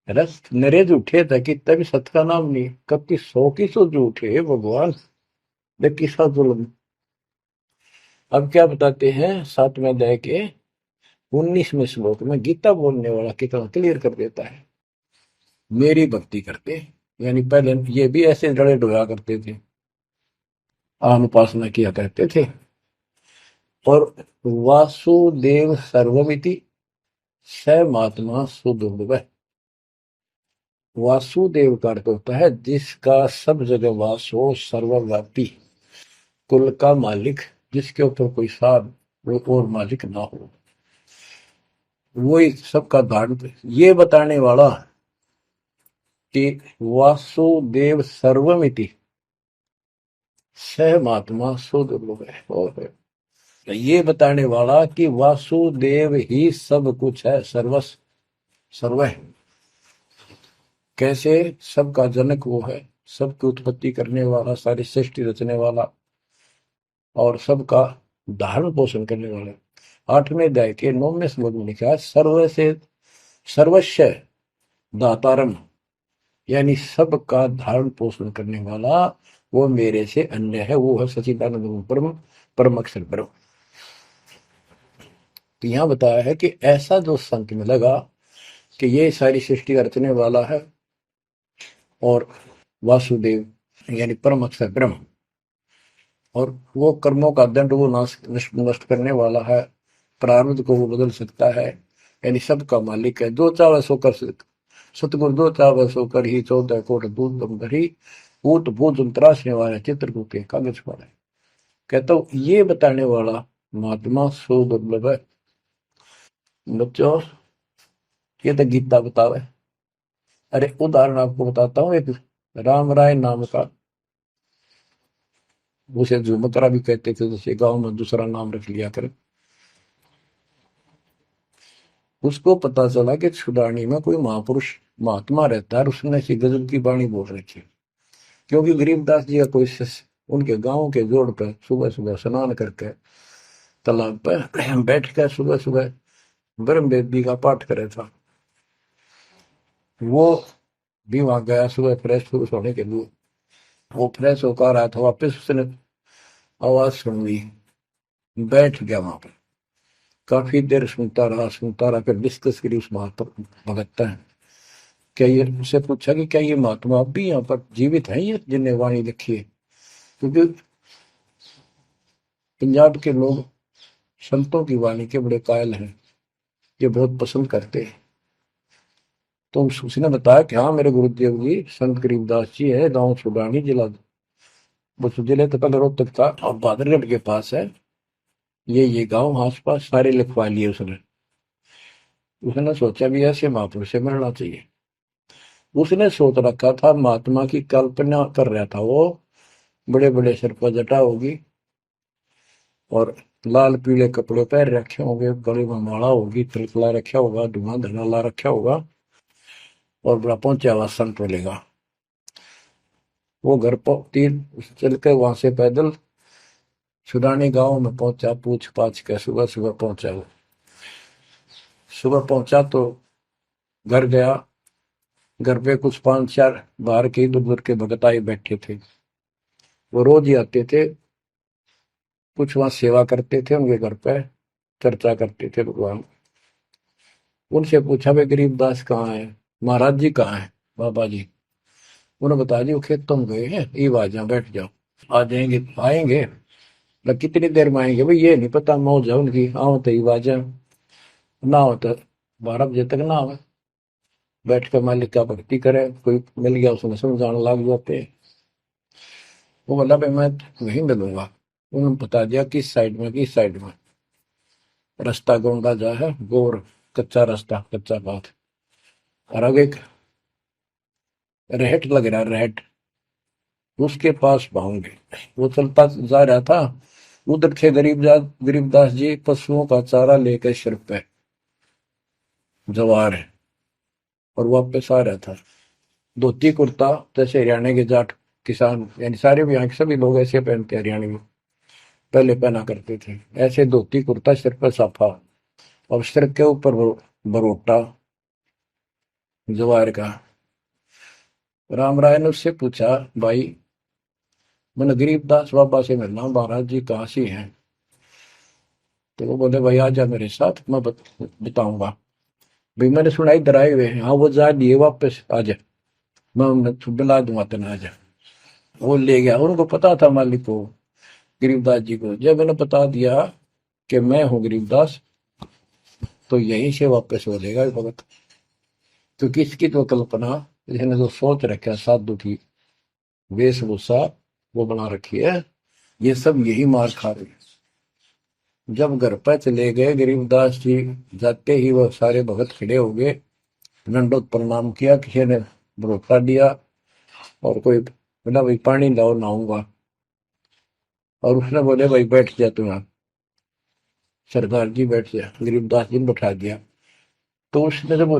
रस नरे झूठे था कि तभी सत का नाम नहीं, कब की 100 की 100 झूठे भगवान, देख किसा जुल्म। अब क्या बताते हैं 7वें अध्याय के 19वें श्लोक में, गीता बोलने वाला कितना क्लियर कर देता है। मेरी भक्ति करते, यानी पहले ये भी ऐसे जड़े डोया करते थे, आम उपासना किया करते थे। और वासुदेव सर्वमिति स महात्मा सुदुर्लभ। वासुदेव का अर्थ होता है जिसका सब जगह वास हो, सर्वव्यापी, कुल का मालिक, जिसके ऊपर कोई साध और मालिक ना हो, वही सबका धारण। ये बताने वाला कि वासुदेव सर्वमिति स महात्मा सुदुर्लभ है। और ये बताने वाला कि वासुदेव ही सब कुछ है, सर्वस्व सर्व है। कैसे? सबका जनक वो है, सबकी उत्पत्ति करने वाला, सारी सृष्टि रचने वाला, और सबका धारण पोषण करने वाला। 8वें अध्याय के 9वें श्लोक में लिखा है सर्व से सर्वस्व दातारम, यानी सबका धारण पोषण करने वाला वो मेरे से अन्य है, वो है सच्चिदानंद परम परम अक्षर ब्रह्म। तो यहां बताया है कि ऐसा जो संत में लगा कि ये सारी सृष्टि रचने वाला है, और वासुदेव यानी परम अक्षर ब्रह्म, और वो कर्मों का दंड वो नष्ट करने वाला है, प्रारब्ध को वो बदल सकता है, यानी सबका मालिक है, जो चाहे सो कर सतगुरु दो चाव सो कर ही 14 कोट दूध तुम धरी भूत भूत त्रासने वाले चित्रकूट के कागज पर है। कहता हूँ ये बताने वाला महात्मा सो दुर्लभ है बच्चों। ये तो गीता बतावे। अरे उदाहरण आपको बताता हूँ एक राम राय नाम का, उसे झुमकरा भी कहते थे, जैसे गांव में दूसरा नाम रख लिया कर। उसको पता चला कि छुड़ानी में कोई महापुरुष महात्मा रहता है, उसने ऐसी गजब की वाणी बोल रखी। क्योंकि गरीबदास जी का कोई शिष्य उनके गांव के जोड़ पर सुबह सुबह स्नान करके तालाब पर बैठ कर सुबह सुबह ब्रह्म वेदी का पाठ करे था। वो भी वहां गया सुबह फ्रेश होने के लिए। वो फ्रेश होकर आया था, वापस उसने आवाज सुन ली, बैठ गया वहां पर। काफी देर सुनता रहा, फिर डिस्कस करी उस महात्मा भगत है। क्या ये उससे पूछा कि क्या ये महात्मा अब भी यहाँ पर जीवित है, ये जिन्हें वाणी लिखी है? क्योंकि पंजाब के लोग संतों की वाणी के बड़े कायल हैं, ये बहुत पसंद करते हैं। तो उसने बताया कि हाँ मेरे गुरुदेव जी संत गरीबदास जी है, गांव सुडानी जिला, वो जिले तो कल रोहतक था और बहादुरगढ़ के पास है। ये गांव आस पास सारे लिखवा लिए उसने। उसने सोचा भी ऐसे महापुरुष से मिलना चाहिए। उसने सोच रखा था, महात्मा की कल्पना कर रहा था वो, बड़े बड़े सिर पर जटा होगी और लाल पीले कपड़े पहन रखे होंगे, गले में माला होगी, तिलकला रखा होगा, धुआं धना ला रखा होगा और बड़ा पहुंचा हुआ संत मिलेगा। वो घर पर तीन चल के वहां से पैदल छुड़ानी गांव में पहुंचा, पूछ पाछ के सुबह सुबह पहुंचा। वो सुबह पहुंचा तो घर गया। घर पे कुछ 5-4 बाहर के इधर उधर के भगत आए बैठे थे। वो रोज ही आते थे, कुछ वहां सेवा करते थे उनके घर पे, चर्चा करते थे भगवान। उनसे पूछा भाई गरीबदास कहाँ है, महाराज जी कहाँ है, बाबा जी? उन्होंने बताया जी वो खेतों में गए हैं, ये आ जाओ बैठ जाओ। आ जाएंगे आएंगे, मतलब कितनी देर में आएंगे भाई ये नहीं पता, मौज है उनकी, आओ तो ही आ जाए, ना हो तो 12 बजे तक ना आवे। बैठ कर मालिक का भक्ति करे, कोई मिल गया उसमें समझाने लग जाते। वो बोला भाई मैं वहीं मिलूंगा। उन्होंने बता दिया किस साइड में, किस साइड में। रास्ता गोंडा जा है, गोर कच्चा रास्ता, कच्चा बात। और आगे एक रहट लग रहा है, रहट, उसके पास पहुंचे। वो चलता जा रहा था, उधर थे गरीबदास जी पशुओं का चारा लेकर सिर पे जवार है, और वापस आ रहा था। धोती कुर्ता जैसे हरियाणा के जाट किसान, यानी सारे भी यहाँ के सभी लोग ऐसे पहनते हैं, हरियाणा में पहले पहना करते थे ऐसे धोती कुर्ता, सिर पर साफा और सिर के ऊपर बरोटा जवार का। राम राय ने उससे पूछा भाई मैंने गरीबदास बाबा से मिलना हूँ, महाराज जी कहाँ से हैं? तो वो बोले भाई आ जा मेरे साथ, मैं बताऊंगा। भाई मैंने सुना इधर आए हुए हैं, हाँ वो जा दिए वापस, आ जा मैं उन्हें बुला दूंगा तेना, आ जा। वो ले गया, उनको पता था मालिक को, गरीबदास जी को। जब मैंने बता दिया कि मैं हूँ गरीबदास, तो यहीं से वापस हो जाएगा भगत। क्योंकि इसकी तो कल्पना, इसने जो सोच रखा है साधु की वेशभूषा वो बना रखी है, ये सब यही मार खा रहे हैं। जब घर पर चले गए गरीबदास जी, जाते ही वह सारे भगत खड़े हो गए, दंडोत प्रणाम किया, किसी ने भरोसा दिया और कोई बोला भाई पानी लाओ नहाऊंगा, और उसने बोले भाई बैठ जा तू यहाँ, सरदार जी बैठ जा। गरीबदास जी ने बैठा दिया। तो उसने जब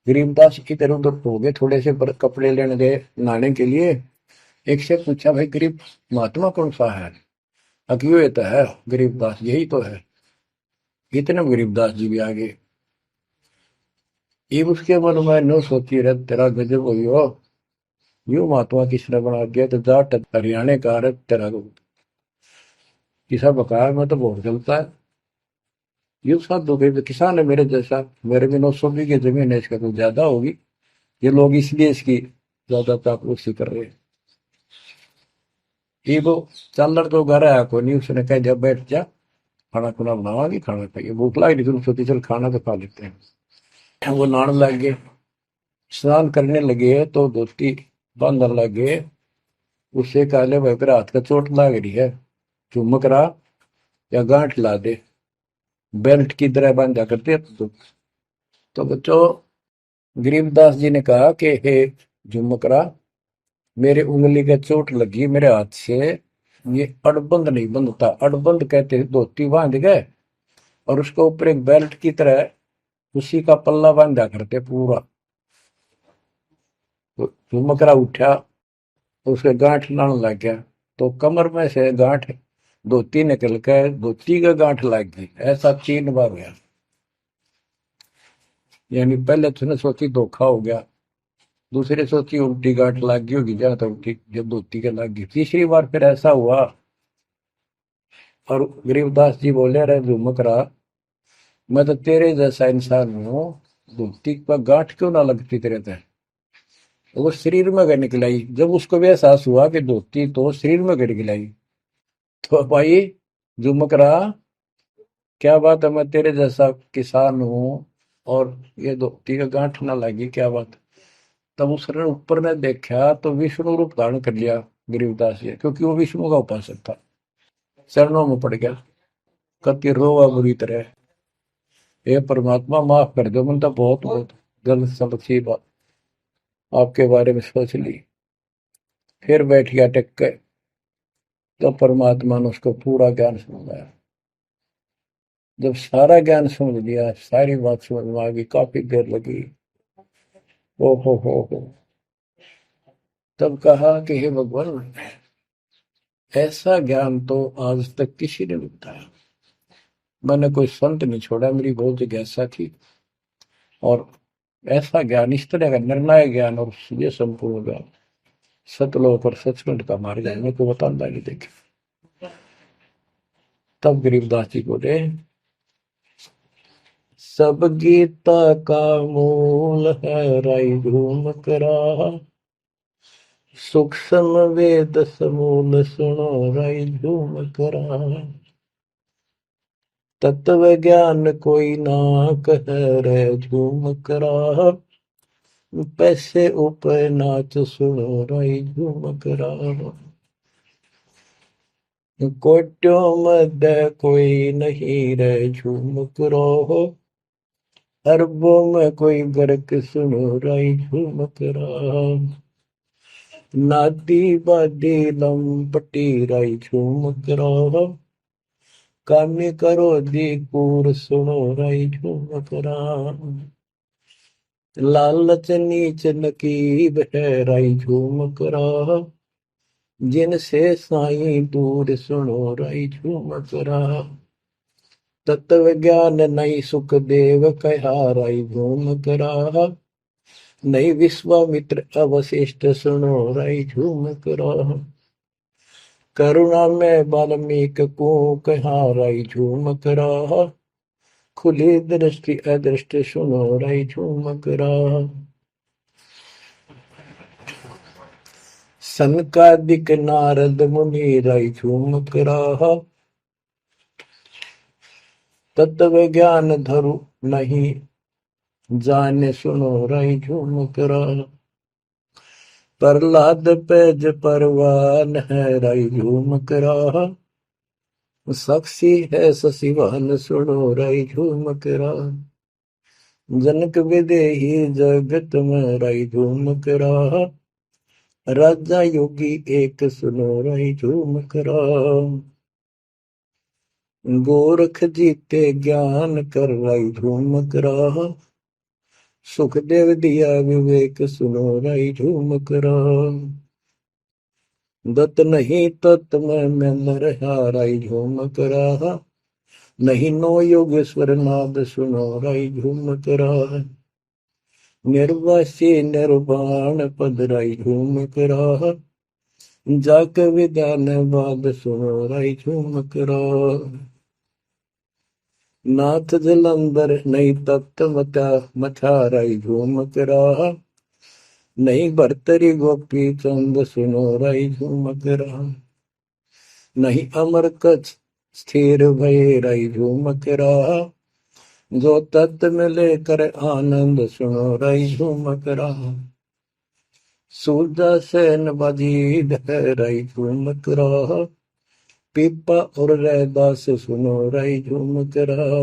गरीबदास इधर उधर हो गए, थोड़े से कपड़े लेने गए नहाने के लिए, एक से पूछा भाई गरीब महात्मा कौन सा है? अक्यों ये तो है गरीबदास, यही तो है। इतने में गरीबदास जी भी आ गए। ये उसके मन में नो सोची रहे तेरा गजब हो गयो, यू महात्मा किसने बना दिया, तो जाट हरियाणा का है तेरा किसा बकाया में तो बहुत चलता है। ये साथ दो किसान है मेरे जैसा, मेरे भी 900 बीघे जमीन है, इसका तो ज्यादा होगी। ये लोग इसलिए इसकी ज्यादा चापलूसी कर रहे हैं। ये वो चल तो घर आया को नहीं, उसने कह दिया बैठ जा, खाना खुना बनावागी, खाना खाइए, भूख लगी तुम सोची चल खाना तो खा लेते हैं। वो नहाने लग गए, स्नान करने लगे तो धोती बांधने लगे। उससे कहले भाई मेरे हाथ का चोट लग रही है, चुमक रहा या गांठ ला दे, बेल्ट की तरह बांधा करते। तो बच्चों, गरीबदास जी ने कहा कि हे झुमकरा, मेरे उंगली का चोट लगी मेरे हाथ से, ये अड़बंद नहीं बंधता। अड़बंद कहते हैं धोती बांध गए और उसके ऊपर एक बेल्ट की तरह उसी का पल्ला बांधा करते पूरा। तो झुमकरा उठा तो उसके गांठ लाने लग गया, तो कमर में से गांठ धोती निकल कर धोती का गांठ लग गई। ऐसा 3 बार गया, यानी पहले तो सोची धोखा हो गया, दूसरे सोची उल्टी गांठ लग गई होगी, जहां तक उल्टी जब धोती के लग गई, तीसरी बार फिर ऐसा हुआ। और गरीबदास जी बोले, अरे झुमकरा, मैं तो तेरे जैसा इंसान हूँ, धोती पर गांठ क्यों ना लगती तेरे तय। वो शरीर में गए निकलाई। जब उसको भी एहसास हुआ कि धोती तो शरीर में गिर गिलाई, तो भाई झुमकरा, क्या बात है, मैं तेरे जैसा किसान हूँ और ये धोती का गांठ ना लगी, क्या बात। तब उसने ऊपर ने देखा तो विष्णु रूप धारण कर लिया गरीबदास जी, क्योंकि वो विष्णु का उपासक था। चरणों में पड़ गया, कति रोवा बुरी तरह, हे परमात्मा माफ कर दो, मैंने तो बहुत बहुत गलत सलत सी बात आपके बारे में सोच ली। फिर बैठ गया टेक के, तो परमात्मा ने उसको पूरा ज्ञान समझाया। जब सारा ज्ञान समझ लिया, सारी बात समझ में आ गई, काफी देर लगी। ओ हो, तब कहा कि हे भगवान, ऐसा ज्ञान तो आज तक किसी ने नहीं बताया। मैंने कोई संत नहीं छोड़ा, मेरी बहुत जिज्ञासा थी, और ऐसा ज्ञान, इस तरह का निर्णायक ज्ञान और ये संपूर्ण ज्ञान, सतलोक और सचखंड का मार्ग है, मेरे को बताना नहीं देखे। तब गरीबदास जी बोले, सब गीता का मूल है राई झूम करा, सूक्ष्म वेद समूल सुनो राई झूम करा, तत्व ज्ञान कोई ना कह रे झूम करा, पैसे ऊपर नाच सुनो राई झूम करा, कोट्यों मध्य कोई नहीं रे झूम करो, अरबों में कोई गर्क सुनो राई झूम करा, नादी बादी लंपटी राई झूम करा, कामी करो दी कूर सुनो राई झूम करा, लालच नीच नकीब है राई झूम करा, जिनसे साईं दूर सुनो राई झूम करा, तत्व ज्ञान नहीं सुख देव कहा राई झूम करा, नहीं विश्वामित्र अवशिष्ट सुनो राई झूम करा, करुणा में वाल्मीकि को कहा राई झूम करा, खुली दृष्टि अदृष्ट सुनो राई झूम करा, सनकादिक नारद मुनि राई झूम करा, तत्व ज्ञान धरु नहीं जाने सुनो राई झूम करा, प्रहलाद पैज परवान है राई झूम करा, साक्षी है शशिवान सुनो राई झूम करा, जनक विदेही जगत में राई झूम करा, राजा योगी एक सुनो राई झूम करा, गोरख जीते ज्ञान कर राई झूम करा, सुखदेव दिया विवेक सुनो राई झूम करा, दत्त नहीं तत् में रहा राई झूम करा, नहीं नो योगेश्वर नाद सुनो राई झूम करा, निर्वासी निर्वाण पद राई झूम करा, जाक विधान बाद सुनो राई झूम करा, नाथ जलंधर नहीं तत्त मथा मथा राई झूम करा, नहीं भरतरी गोपी चंद सुनो राई झूम करा, नहीं अमर कच्छ स्थिर भय राई झूम करा, जो तत् में लेकर आनंद सुनो रही झूमक रहा। सूरजा सैन बजीद है रही झूमक रहा। पीपा और रैदास सुनो रही झूमक रहा।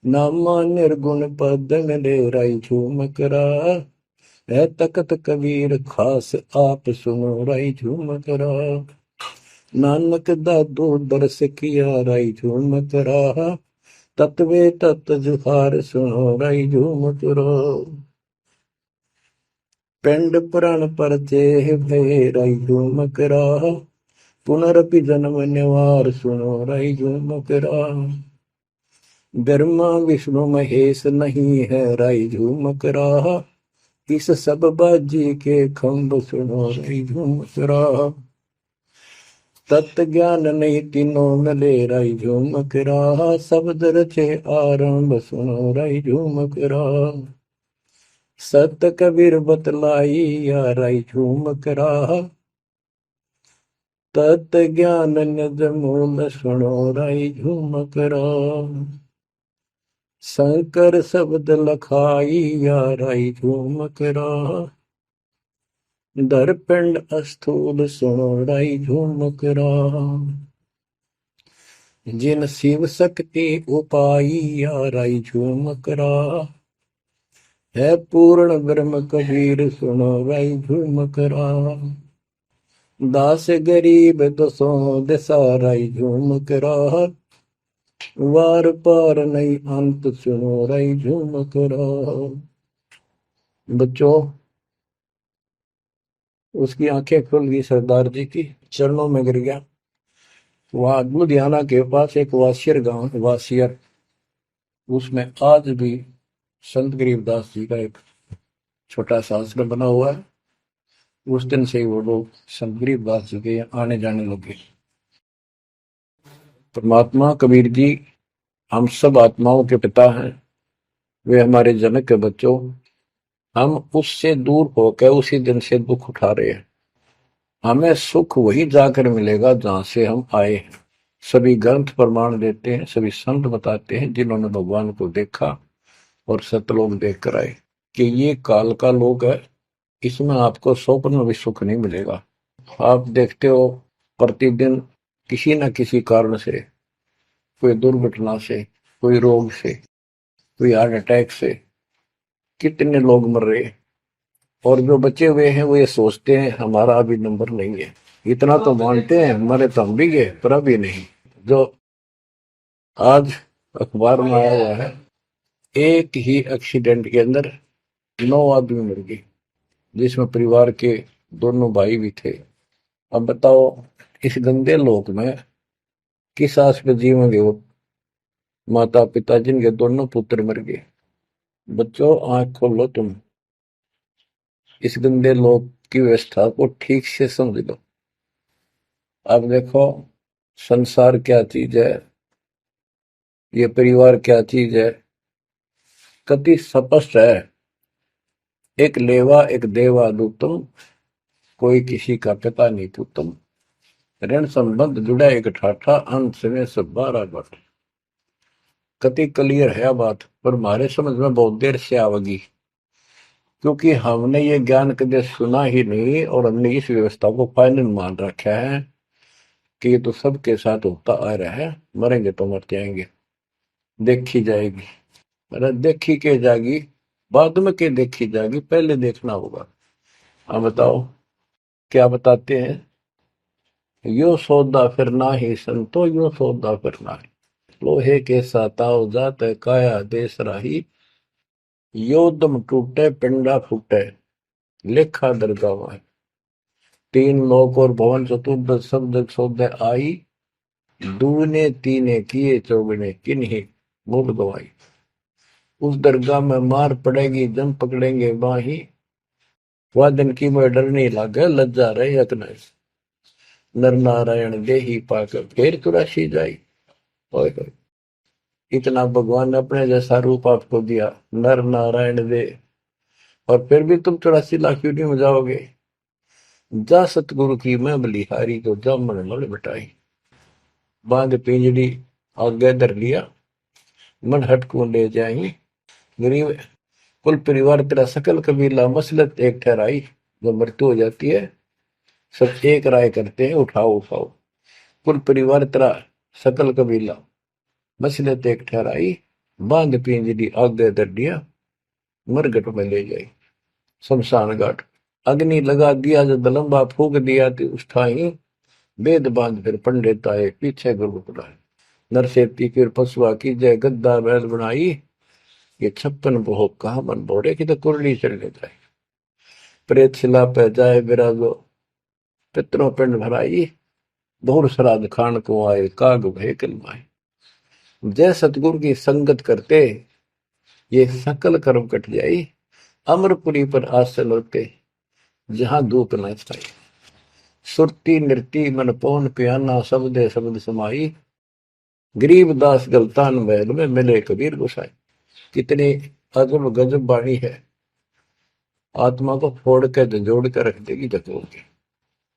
नामा निर्गुण पद में ले रही झूमक रहा। है तकत कबीर खास आप सुनो रही झूमक रहा। नानक दादू दरस किया रही झूमक रहा। तत्वे तत् जुहार सुनो रही झूमक रहा। पिंड पुराण परते भय रही झूमक रहा। पुनरपि जन्म निवार सुनो रही झूमक रहा। ब्रह्मा विष्णु महेश नहीं है रही झूमक रहा। इस सब बाजी के खंभ सुनो रही झूमक रहा। तत्व ज्ञान नहीं तीनों में ले रही झूमक रहा। शब्द रचे आरंभ सुनो रही झूमक रहा। सत कबीर बतलाई या रही झूमक रहा। तत् ज्ञान निज मूल सुनो रही झूमक रहा। शंकर शब्द लखाई या रही झूमक रहा। दरपिंड अस्थूल सुनो रही झूमक रहा। जिन शिव शक्ति उपाई या रही झूमक रहा। है पूर्ण ब्रह्म कबीर सुनो रही झूमक रहा। दास गरीब दसों दिशा रही झूमक रहा। वार पार नहीं अंत सुनो रही झूमक रहा। बच्चों, उसकी आंखें खुल गई, सरदार जी की चरणों में गिर गया। वहां लुधियाना के पास एक वासियर गांव है, वासियर, उसमें आज भी संत गरीबदास जी का एक छोटा सा आश्रम बना हुआ है। उस दिन से ही वो लोग संत गरीबदास जी के आने जाने लगे। परमात्मा कबीर जी हम सब आत्माओं के पिता हैं, वे हमारे जनक के बच्चों। हम उससे दूर होकर उसी दिन से दुख उठा रहे हैं। हमें सुख वही जाकर मिलेगा जहां से हम आए हैं। सभी ग्रंथ प्रमाण देते हैं, सभी संत बताते हैं जिन्होंने भगवान को देखा और सतलोक देख कर आए कि ये काल का लोक है, इसमें आपको स्वप्न में भी सुख नहीं मिलेगा। आप देखते हो प्रतिदिन किसी न किसी कारण से, कोई दुर्घटना से, कोई रोग से, कोई हार्ट अटैक से कितने लोग मर रहे हैं। और जो बचे हुए हैं वो ये सोचते हैं हमारा अभी नंबर नहीं है। इतना तो मानते हैं मरे तो हम भी गए, पर अभी नहीं। जो आज अखबार में आया हुआ है, एक ही एक्सीडेंट के अंदर 9 आदमी मर गए, जिसमें परिवार के दोनों भाई भी थे। अब बताओ इस गंदे लोक में किस आस पे जीवेंगे वो माता पिता जिनके दोनों पुत्र मर गए। बच्चों, आंख खोलो, तुम इस गंदे लोक की व्यवस्था को ठीक से समझ लो। अब देखो संसार क्या चीज है, ये परिवार क्या चीज है, कति स्पष्ट है। एक लेवा एक देवा दूतम, कोई किसी का पिता नहीं पुतम। ऋण संबंध जुड़ा एक ठाठा, अंत में सब 12 बट। कति क्लियर है बात, पर हमारे समझ में बहुत देर से आवेगी, क्योंकि हमने ये ज्ञान कभी सुना ही नहीं और हमने इस व्यवस्था को फाइनल मान रखा है कि ये तो सबके साथ होता आ रहा है, मरेंगे तो मर जाएंगे, देखी जाएगी। अरे देखी के जाएगी, बाद में के देखी जाएगी, पहले देखना होगा। हाँ बताओ क्या बताते हैं। यो सौदा फिर ना ही संतो, यो सौदा फिर ना ही। लोहे के साताव जात काया देश राही। यो दम टूटे पिंडा फूटे, लेखा दरगाह है। तीन लोक और भवन चतुर्दश शब्द सौदे आई। दूने तीने किए चौगने किन्हीं मूल गवाई। उस दरगाह में मार पड़ेगी जम पकड़ेंगे बाही। वह दिन की मैं डर नहीं लागे लज्जा रहे अकने। नर नारायण देही पाकर फिर चुरासी जाई। ओए होए, इतना भगवान ने अपने जैसा रूप आपको दिया, नर नारायण दे, और फिर भी तुम 84 लाख क्यों में जाओगे। जा सतगुरु की मैं बलिहारी, तो जामन मल बटाई। बांध पिंजड़ी आगे धर लिया, मन हट को ले जाई, गरीब कुल परिवार तेरा सकल कबीला मसलत एक ठहराई। जब मृत्यु हो जाती है सब एक राय करते हैं, उठाओ उठाओ। कुल परिवार तेरा सकल कबीला मसलत एक ठहराई, बांध पिंजरी आगे दर दिया, मरघट में ले जाई शमशान घाट। अग्नि लगा दिया जब लंबा फूक दिया तो उस ठाई, वेद बांध फिर पंडित आए पीछे गुरु बुलाए। नरसेती फिर पशुआ की जय गद्दा बैल बनाई, ये 56 भोग कहा मन बोरे की तो कुरली चलने जाए। प्रेत शिला पे जाए विराजो, पितरों पिंड भराई, बहुर श्राद्ध खान को आए, काग भय कलमाए। जय सतगुरु की संगत करते ये सकल कर्म कट जाई, अमरपुरी पर आसन होते जहां धूप न छाई। सुरती नृती मन पौन पियाना, शब्दे शब्द समाई, गरीब दास गलतान महल में मिले कबीर गोसाई। कितनी अजब गजब वाणी है, आत्मा को फोड़ के जोड़ के रख देगी जगों के।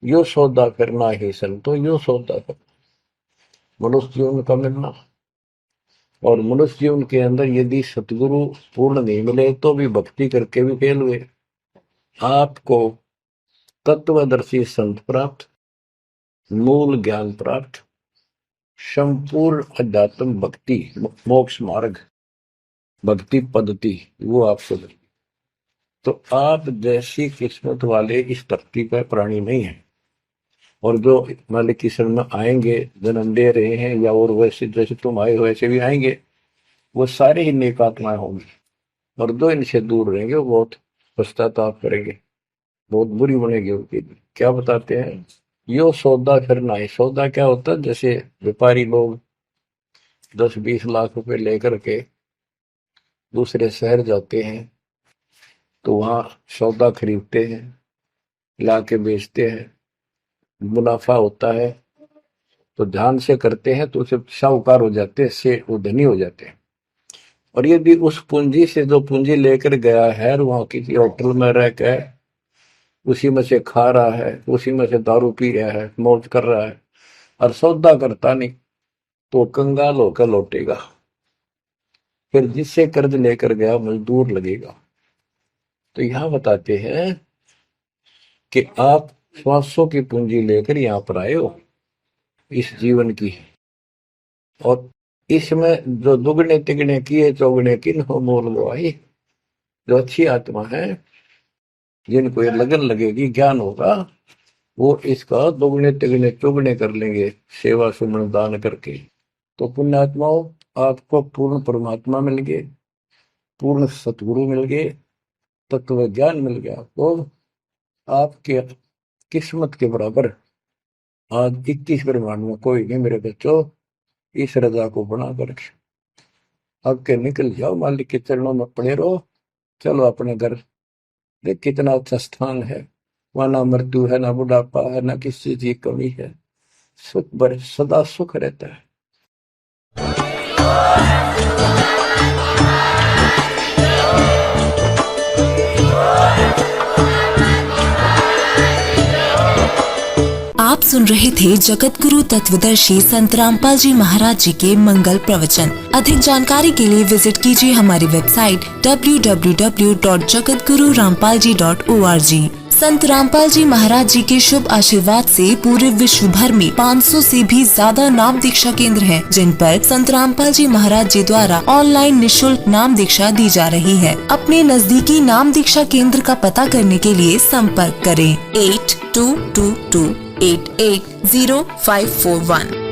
यो सौदा करना ही संतो, यो सौदा करना मनुष्य जीवन का मिलना। और मनुष्य जीवन के अंदर यदि सतगुरु पूर्ण नहीं मिले तो भी भक्ति करके भी फेल हुए। आपको तत्वदर्शी संत प्राप्त, मूल ज्ञान प्राप्त, संपूर्ण अध्यात्म भक्ति मोक्ष मार्ग भक्ति पद्धति वो आपको मिलेगी। तो आप जैसी किस्मत वाले इस धरती पर प्राणी नहीं है। और जो मालिक की शरण में आएंगे, जन्म दे रहे हैं या और वैसे जैसे तुम आए हो वैसे भी आएंगे, वो सारे ही नेक आत्माएं होंगी। और जो इनसे दूर रहेंगे वो बहुत पश्चाताप करेंगे, बहुत बुरी बनेगी उनकी। क्या बताते हैं, यो सौदा करना है। सौदा क्या होता है, जैसे व्यापारी लोग 10-20 लाख रुपए लेकर के दूसरे शहर जाते हैं तो वहां सौदा खरीदते हैं, ला के बेचते हैं, मुनाफा होता है तो ध्यान से करते हैं तो उसे साहूकार हो जाते हैं, से वो धनी हो जाते हैं। और यदि उस पूंजी से जो पूंजी लेकर गया है वहां किसी होटल में रह के उसी में से खा रहा है, उसी में से दारू पी रहा है, मौज कर रहा है और सौदा करता नहीं, तो कंगाल होकर लौटेगा। फिर जिससे कर्ज लेकर गया मजदूर लगेगा। तो यहां बताते हैं कि आप श्वासों की पूंजी लेकर यहां पर आए हो इस जीवन की, और इसमें जो दुगने तिगने किए चौगने किन हो मोल गवाई। जो अच्छी आत्मा है जिनको ये लगन लगेगी, ज्ञान होगा, वो इसका दुगने तिगने चौगने कर लेंगे सेवा सुमन दान करके। तो पुण्यात्माओं, आपको पूर्ण परमात्मा मिल गए, पूर्ण सतगुरु मिल गए, तत्व ज्ञान मिल गया, तो आपके किस्मत के बराबर आज 21 ब्रह्मांड में कोई नहीं मेरे बच्चों। इस रजा को बना कर अब के निकल जाओ, मालिक के चरणों में पड़े रहो। चलो अपने घर, देख कितना अच्छा स्थान है, वहां ना मृत्यु है, ना बुढ़ापा है, ना किसी चीज की कमी है, सुख भरे सदा सुख रहता है। आप सुन रहे थे जगत गुरु तत्वदर्शी संत रामपाल जी महाराज जी के मंगल प्रवचन। अधिक जानकारी के लिए विजिट कीजिए हमारी वेबसाइट www.jagatgururampalji.org। संत रामपाल जी महाराज जी के शुभ आशीर्वाद से पूरे विश्व भर में 500 से भी ज्यादा नाम दीक्षा केंद्र हैं, जिन पर संत रामपाल जी महाराज जी द्वारा ऑनलाइन निशुल्क नाम दीक्षा दी जा रही है। अपने नजदीकी नाम दीक्षा केंद्र का पता करने के लिए संपर्क करें 8222880541।